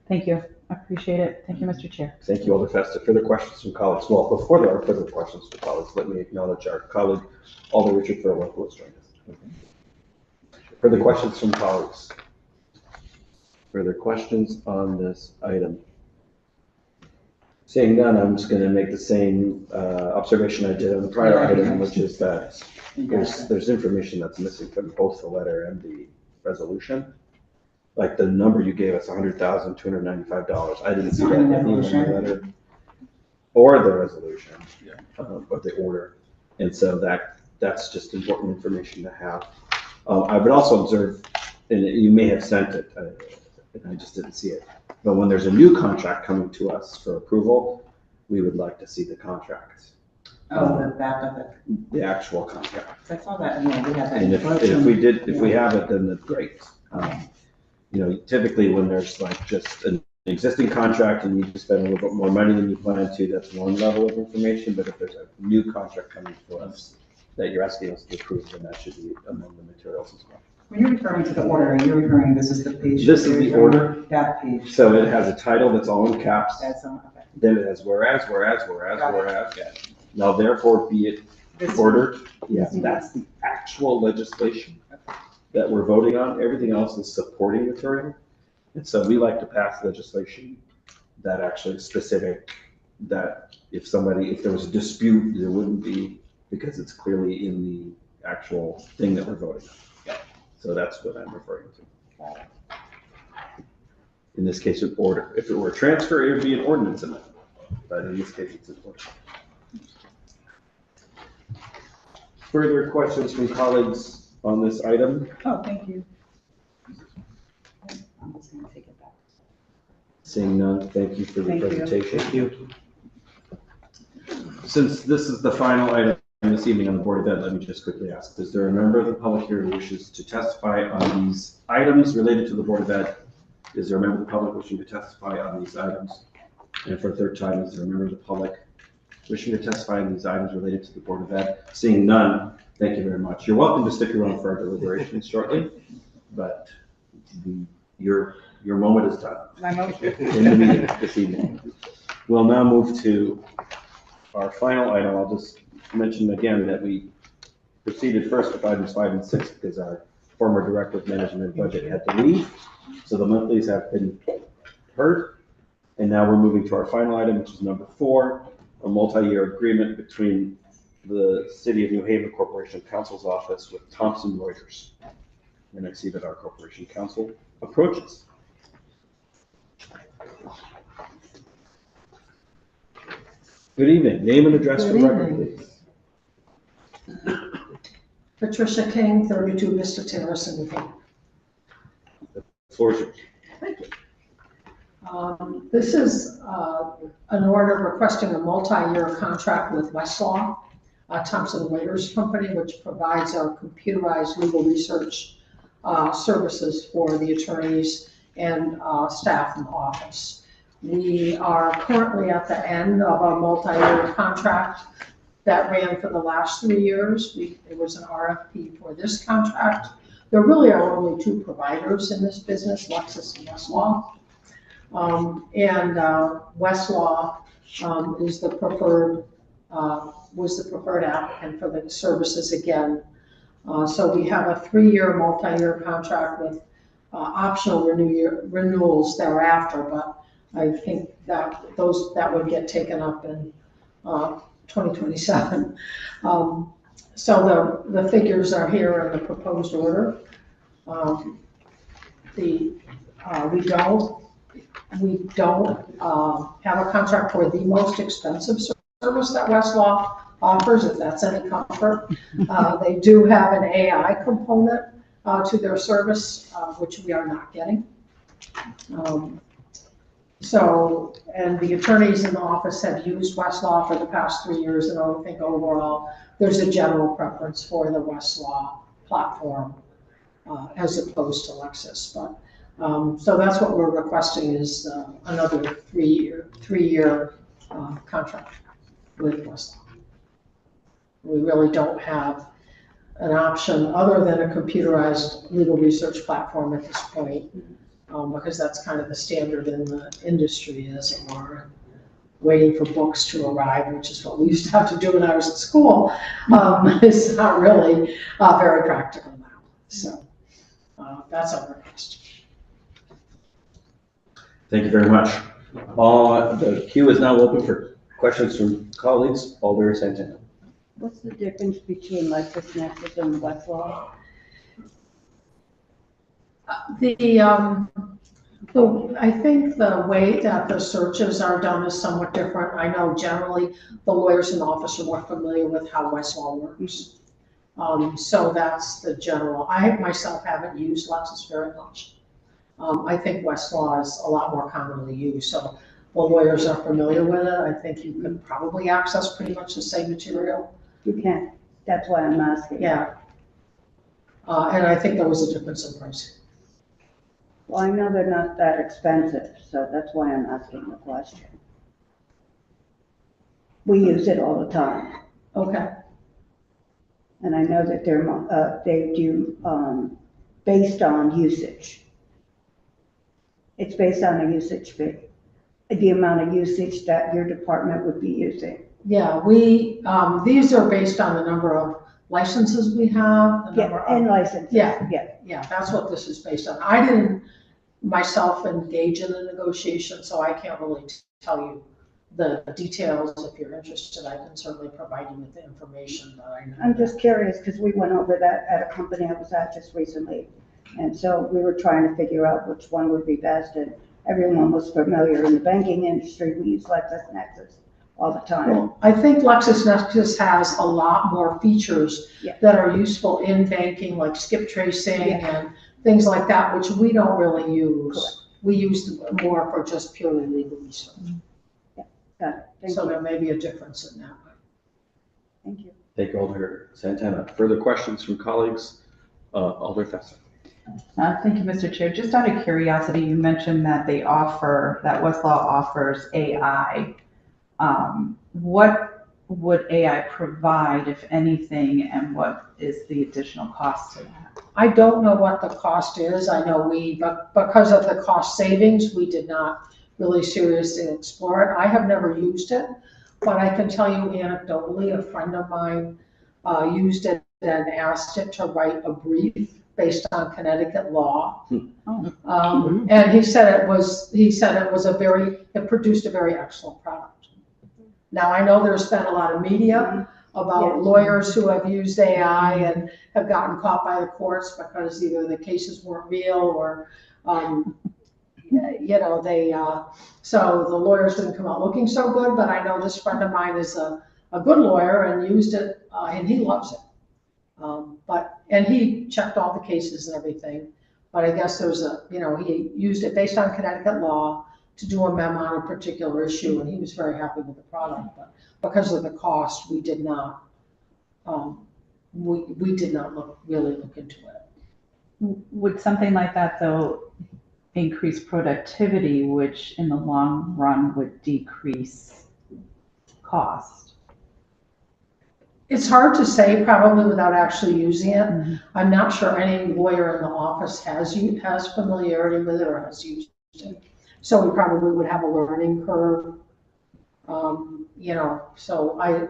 Thank you. I appreciate it. Thank you, Mr. Chair. Thank you, Alder Festa. Further questions from colleagues? Well, before there are further questions from colleagues, let me acknowledge our colleague, Alder Richard Furlong, who has joined us. Further questions from colleagues? Further questions on this item? Seeing none, I'm just going to make the same observation I did on the prior item, which is that there's information that's missing from both the letter and the resolution. Like the number you gave us, $100,295. I didn't see that in the letter or the resolution, or the order. And so that's just important information to have. I would also observe, and you may have sent it, and I just didn't see it. But when there's a new contract coming to us for approval, we would like to see the contract. Oh, the back of it. The actual contract. I saw that, we have that. And if we have it, then that's great. Typically when there's like just an existing contract and you spend a little bit more money than you plan to, that's one level of information. But if there's a new contract coming to us that you're asking us to approve, then that should be among the materials as well. When you're referring to the order, you're referring, this is the page. This is the order. That page. So it has a title that's all in caps. That's okay. Then it has whereas. Now therefore be it ordered. Yes, that's the actual legislation that we're voting on. Everything else is supporting material. And so we like to pass legislation that actually is specific, that if there was a dispute, there wouldn't be because it's clearly in the actual thing that we're voting on. Yeah. So that's what I'm referring to. In this case, if it were a transfer, it would be an ordinance amendment, but in this case, it's an ordinance. Further questions from colleagues on this item? Oh, thank you. I'm just gonna take it back. Seeing none, thank you for the Thank you. presentation. Thank you. Since this is the final item this evening on the Board of Ed, let me just quickly ask, is there a member of the public here who wishes to testify on these items related to the Board of Ed? Is there a member of the public wishing to testify on these items? And for a third time, is there a member of the public wishing to testify on these items related to the Board of Ed? Seeing none, thank you very much. You're welcome to stick around for our deliberations shortly, but your moment is done. My motion. In the meeting this evening. We'll now move to our final item. I'll just mention again that we proceeded first with items 5 and 6 because our former Director of Management and Budget had to leave. So the monthlies have been heard. And now we're moving to our final item, which is number 4, a multi-year agreement between the City of New Haven Corporation Counsel's Office with Thomson Reuters. And I see that our Corporation Counsel approaches. Good evening. Name and address for the record, please. Patricia King, 32 Vista Terrace in New Haven. The floor is yours. This is an order requesting a multi-year contract with Westlaw, Thomson Reuters Company, which provides our computerized legal research services for the attorneys and staff in the office. We are currently at the end of a multi-year contract that ran for the last 3 years. There was an RFP for this contract. There really are only 2 providers in this business, Lexis and Westlaw. Westlaw is the preferred, was the preferred applicant for the services again. So we have a 3-year, multi-year contract with optional renewals thereafter, but I think that that would get taken up in 2027. So the figures are here in the proposed order. We don't have a contract for the most expensive service that Westlaw offers, if that's any comfort. They do have an AI component to their service, which we are not getting. And the attorneys in the office have used Westlaw for the past 3 years, and I think overall there's a general preference for the Westlaw platform as opposed to Lexis. But so that's what we're requesting is another 3-year contract with Westlaw. We really don't have an option other than a computerized legal research platform at this point, because that's kind of the standard in the industry, as it were. Waiting for books to arrive, which is what we used to have to do when I was at school, is not really very practical now. So that's our request. Thank you very much. The queue is now open for questions from colleagues. Alder Santana. What's the difference between LexisNexis and Westlaw? I think the way that the searches are done is somewhat different. I know generally the lawyers in the office are more familiar with how Westlaw works. So that's the general. I myself haven't used Lexis very much. I think Westlaw is a lot more commonly used. So the lawyers are familiar with it. I think you can probably access pretty much the same material. You can. That's why I'm asking. Yeah. And I think there was a difference in pricing. Well, I know they're not that expensive, so that's why I'm asking the question. We use it all the time. Okay. And I know that they do based on usage. It's based on a usage fee, the amount of usage that your department would be using. Yeah, these are based on the number of licenses we have. And licenses. Yeah, that's what this is based on. I didn't myself engage in the negotiation, so I can't really tell you the details, if you're interested, I can certainly provide you with the information that I know. I'm just curious, because we went over that at a company I was at just recently. And so we were trying to figure out which one would be best, and everyone was familiar in the banking industry. We use LexisNexis all the time. Well, I think LexisNexis has a lot more features Yeah. that are useful in banking, like skip tracing Yeah. and things like that, which we don't really use. Correct. We use more for just purely legal research. Got it. Thank So you. there may be a difference in that. Thank you. Thank you, Alder Santana. Further questions from colleagues? Alder Festa. Thank you, Mr. Chair. Just out of curiosity, you mentioned that that Westlaw offers AI. What would AI provide, if anything, and what is the additional cost to that? I don't know what the cost is. I know but because of the cost savings, we did not really seriously explore it. I have never used it, but I can tell you anecdotally, a friend of mine used it and asked it to write a brief based on Connecticut law. And he said it produced a very excellent product. Now, I know there's been a lot of media about lawyers who have used AI and have gotten caught by the courts because either the cases weren't real or, so the lawyers didn't come out looking so good, but I know this friend of mine is a good lawyer and used it, and he loves it. And he checked all the cases and everything, but I guess he used it based on Connecticut law to do a memo on a particular issue, and he was very happy with the product, but because of the cost, we did not, we did not really look into it. Would something like that, though, increase productivity, which in the long run would decrease cost? It's hard to say, probably without actually using it. I'm not sure any lawyer in the office has familiarity with it or has used it. So we probably would have a learning curve. So I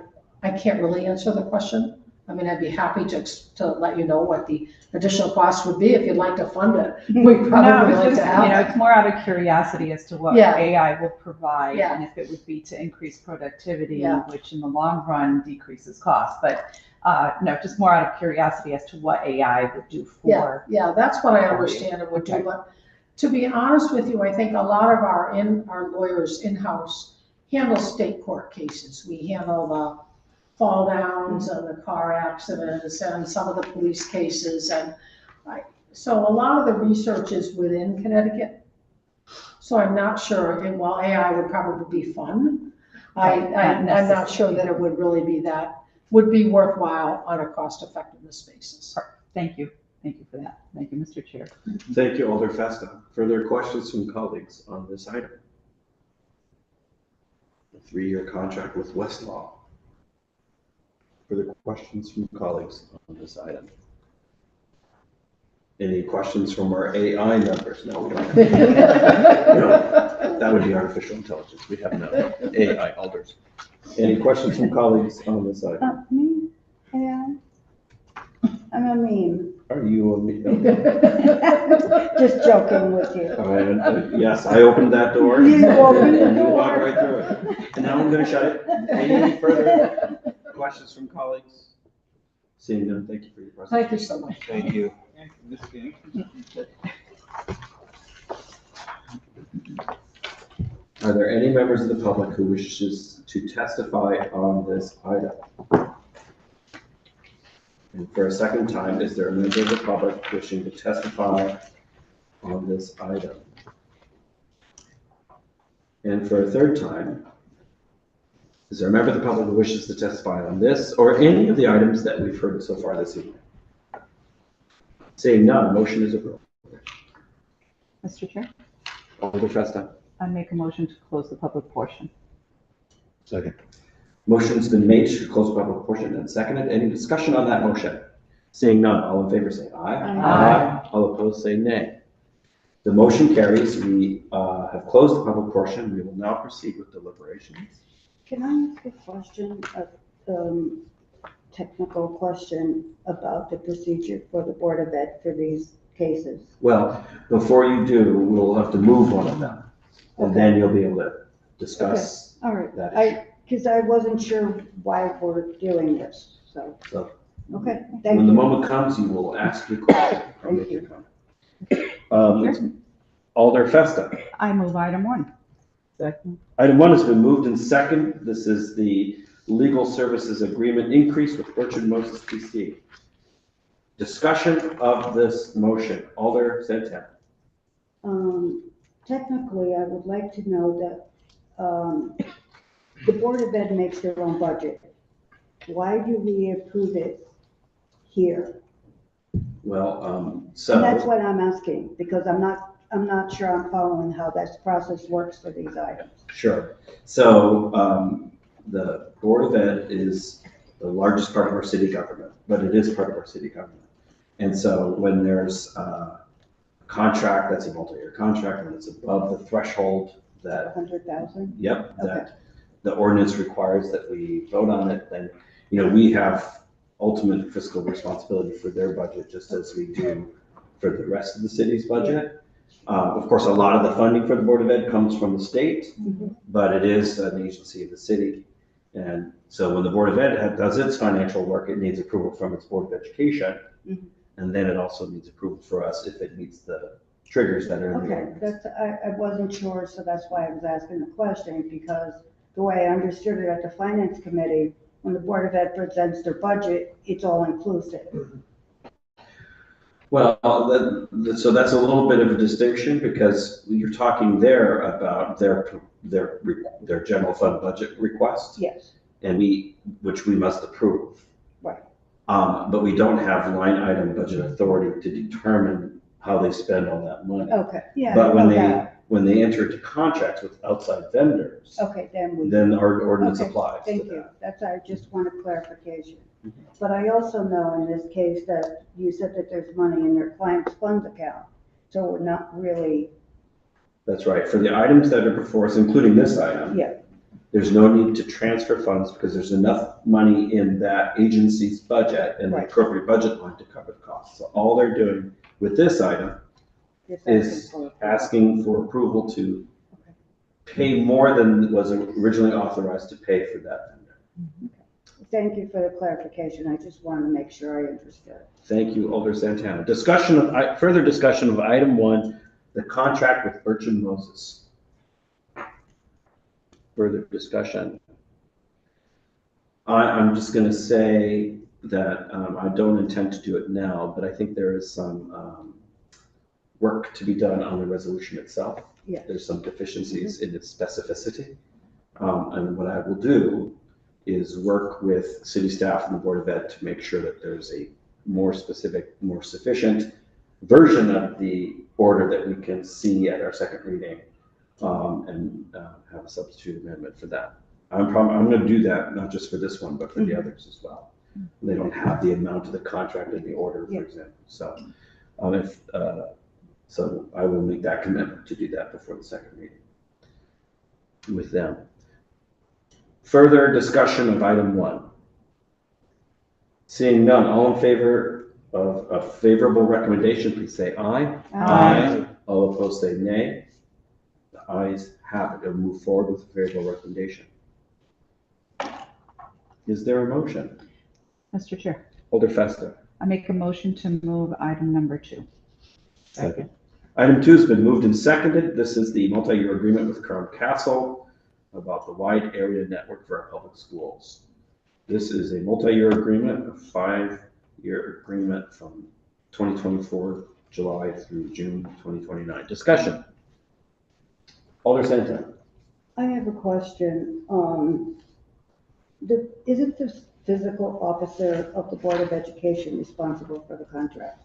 can't really answer the question. I mean, I'd be happy to let you know what the additional cost would be if you'd like to fund it. We'd probably like to have it. It's more out of curiosity as to what AI will provide and if it would be to increase productivity, which in the long run decreases cost. But no, just more out of curiosity as to what AI would do for. Yeah, that's what I understand it would do. But to be honest with you, I think a lot of our lawyers in-house handle state court cases. We handle the fall downs and the car accidents and some of the police cases. And so a lot of the research is within Connecticut. So I'm not sure, while AI would probably be fun, I'm not sure that it would really would be worthwhile on a cost effectiveness basis. Thank you. Thank you for that. Thank you, Mr. Chair. Thank you, Alder Festa. Further questions from colleagues on this item? The 3-year contract with Westlaw. Further questions from colleagues on this item? Any questions from our AI members? No, we don't have that would be artificial intelligence. We have no AI alders. Any questions from colleagues on this item? Me? AI? I'm a meme. Are you a me? Just joking with you. All right, yes, I opened that door. You opened the And you door. walked right through it. And now I'm gonna shut it. Any further questions from colleagues? Seeing none, thank you for your presentation. Thank you so much. Thank you. Are there any members of the public who wishes to testify on this item? And for a second time, is there a member of the public wishing to testify on this item? And for a third time, is there a member of the public who wishes to testify on this or any of the items that we've heard so far this evening? Seeing none, motion is approved. Mr. Chair, Alder Festa. I make a motion to close the public portion. Second. Motion's been made to close the public portion and seconded. Any discussion on that motion? Seeing none, all in favor say aye. Aye. All opposed say nay. The motion carries. We have closed the public portion. We will now proceed with deliberations. Can I ask a question, technical question about the procedure for the Board of Ed for these cases? Well, before you do, we'll have to move one of them. And then you'll be able to discuss All right, that because I wasn't sure why we're doing this, so, So okay, thank when the you. moment comes, you will ask your question or Thank make your you. comment. It's Alder Festa. I move item 1. Item 1 has been moved and second. This is the legal services agreement increase with Orchard Moses PC. Discussion of this motion. Alder Santana. Technically, I would like to know that, the Board of Ed makes their own budget. Why do we approve it here? Well, And that's so, what I'm asking, because I'm not sure I'm following how that process works for these items. sure. So, the Board of Ed is the largest part of our city government, but it is part of our city government. And so when there's a contract that's a multi-year contract and it's above the threshold that, 100,000? yep, Okay. that the ordinance requires that we vote on it, then, we have ultimate fiscal responsibility for their budget, just as we do for the rest of the city's budget. Of course, a lot of the funding for the Board of Ed comes from the state, Mhm. but it is an agency of the city. And so when the Board of Ed does its financial work, it needs approval from its Board of Education. Mhm. And then it also needs approval for us if it meets the triggers that are in the Okay, ordinance. I wasn't sure, so that's why I was asking the question, because the way I understood it at the Finance Committee, when the Board of Ed presents their budget, it's all inclusive. Well, so that's a little bit of a distinction because you're talking there about their general fund budget request. Yes, And which we must approve. right. But we don't have line item budget authority to determine how they spend all that money. Okay, yeah, I But know that. when they enter into contracts with outside vendors, Okay, then then our ordinance Okay, applies to thank you. that. That's, I just wanted clarification. Mhm. But I also know in this case that you said that there's money in their client's fund account, so we're not really, That's right. For the items that are before us, including this item, yeah, there's no need to transfer funds because there's enough money in that agency's budget and the Right. appropriate budget line to cover the costs. So all they're doing with this item just is asking for approval to pay more than was originally authorized to pay for that vendor. Thank you for the clarification. I just wanted to make sure I understood. Thank you, Alder Santana. Further discussion of item 1, the contract with Bertrand Moses. Further discussion. I'm just going to say that I don't intend to do it now, but I think there is some work to be done on the resolution itself. Yeah. There's some deficiencies in its specificity. And what I will do is work with city staff and the Board of Ed to make sure that there's a more specific, more sufficient version of the order that we can see at our second reading, and have a substitute amendment for that. I'm going to do that, not just for this one, but for the others as well. They don't have the amount of the contract in the order, for example. So, so I will make that commitment to do that before the second reading with them. Further discussion of item 1. Seeing none, all in favor of a favorable recommendation, please say aye. Aye. All opposed say nay. The ayes have it. It'll move forward with a favorable recommendation. Is there a motion? Mr. Chair, Alder Festa. I make a motion to move item number 2. Second. Item 2 has been moved and seconded. This is the multi-year agreement with Crown Castle about the wide area network for our public schools. This is a multi-year agreement, a 5-year agreement from 2024 July through June 2029. Discussion. Alder Santana. I have a question. Isn't the physical officer of the Board of Education responsible for the contract?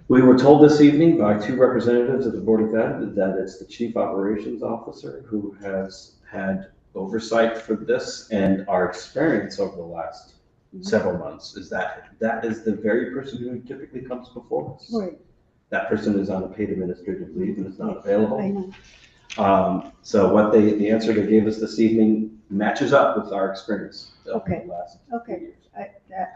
We were told this evening by 2 representatives of the Board of Ed that it's the Chief Operations Officer who has had oversight for this, and our experience over the last several months is that is the very person who typically comes before us. Right. That person is on a paid administrative leave and is not Yes, available. I know. So what the answer they gave us this evening matches up with our experience over Okay. the last Okay. few years.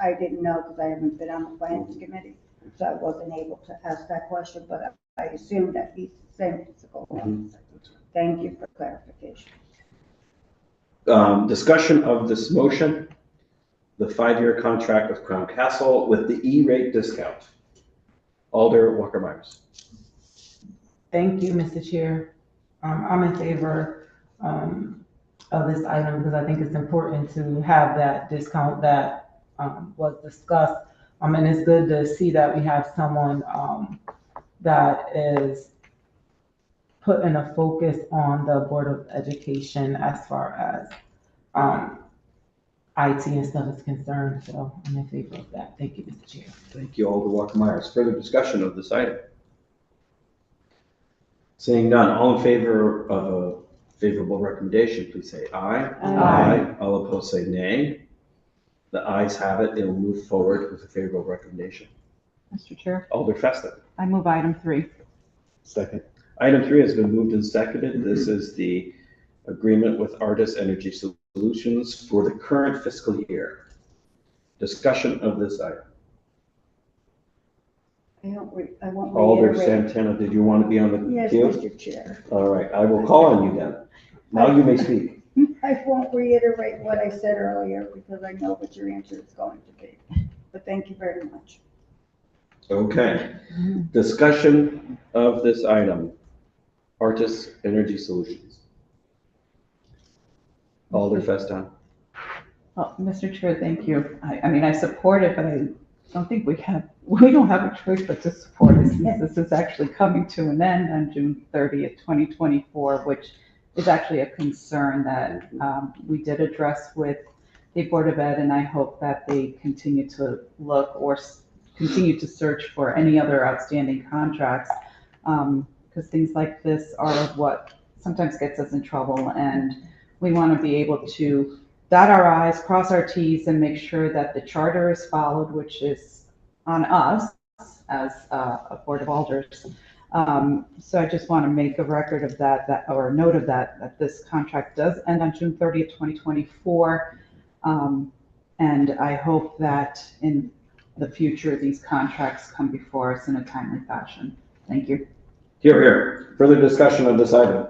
I didn't know because I haven't been on the Finance Committee, so I wasn't able to ask that question, but I assume that he's the same physical officer. Mhm. Thank you for clarification. Discussion of this motion, the 5-year contract with Crown Castle with the E-rate discount. Alder Walker-Myers. Thank you, Mr. Chair. I'm in favor of this item because I think it's important to have that discount that was discussed. And it's good to see that we have someone that is putting a focus on the Board of Education as far as IT and stuff is concerned. So I'm in favor of that. Thank you, Mr. Chair. Thank you, Alder Walker-Myers. Further discussion of this item? Seeing none, all in favor of a favorable recommendation, please say aye. Aye. All opposed, say nay. The ayes have it. It will move forward with a favorable recommendation. Mr. Chair, Alder Festa. I move item 3. Second. Item 3 has been moved and seconded. This is the agreement with Artis Energy Solutions for the current fiscal year. Discussion of this item. I won't Alder reiterate. Santana, did you want to be on the Yes, queue? Mr. Chair. All right, I will call on you then. Now you may speak. I won't reiterate what I said earlier because I know what your answer is going to be. But thank you very much. Okay. Discussion of this item. Artis Energy Solutions. Alder Festa. Well, Mr. Chair, thank you. I mean, I support it, but I don't think we don't have a choice but to support it since this is actually coming to an end on June 30th, 2024, which is actually a concern that we did address with the Board of Ed, and I hope that they continue to look or continue to search for any other outstanding contracts, because things like this are what sometimes gets us in trouble, and we want to be able to dot our I's, cross our T's, and make sure that the charter is followed, which is on us as a Board of Alders. So I just want to make a record of that, or a note of that this contract does end on June 30th, 2024. And I hope that in the future, these contracts come before us in a timely fashion. Thank you. Hear, hear. Further discussion of this item?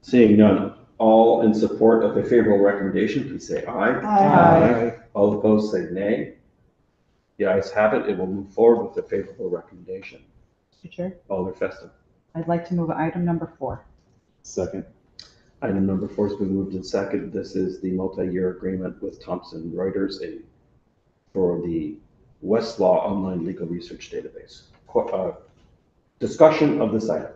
Seeing none, all in support of the favorable recommendation, please say aye. Aye. All opposed, say nay. The ayes have it. It will move forward with the favorable recommendation. Mr. Chair, Alder Festa. I'd like to move item number 4. Second. Item number 4 has been moved and seconded. This is the multi-year agreement with Thomson Reuters for the Westlaw Online Legal Research Database. Discussion of this item.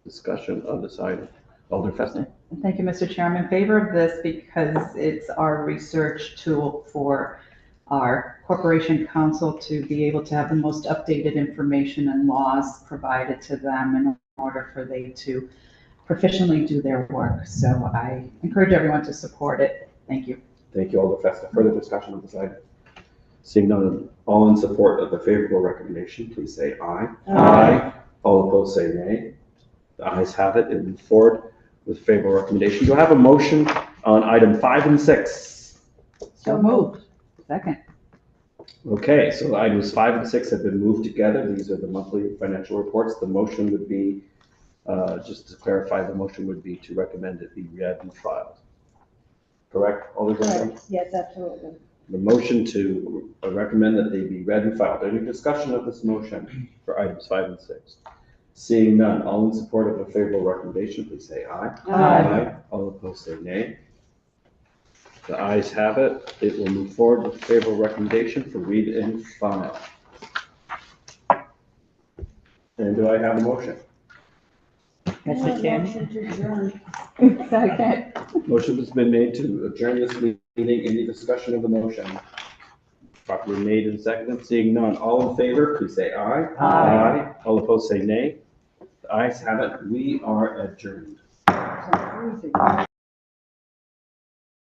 Discussion of this item. Alder Festa. Thank you, Mr. Chair. I'm in favor of this because it's our research tool for our corporation counsel to be able to have the most updated information and laws provided to them in order for they to proficiently do their work. So I encourage everyone to support it. Thank you. Thank you, Alder Festa. Further discussion of this item? Seeing none, all in support of the favorable recommendation, please say aye. Aye. All opposed, say nay. The ayes have it. It moves forward with favorable recommendation. Do I have a motion on item 5 and 6? So moved. Second. Okay, so items 5 and 6 have been moved together. These are the monthly financial reports. The motion would be, just to clarify, the motion would be to recommend it be read and filed. Correct, Alder Johnson? Correct. Yes, absolutely. The motion to recommend that they be read and filed. Any discussion of this motion for items 5 and 6? Seeing none, all in support of a favorable recommendation, please say aye. Aye. All opposed, say nay. The ayes have it. It will move forward with a favorable recommendation for read and file. And do I have a motion? Mr. Chairman. Motion to adjourn. Second. Motion has been made to adjourn this meeting. Any discussion of the motion? Properly made and seconded. Seeing none, all in favor, please say aye. Aye. All opposed, say nay. The ayes have it. We are adjourned.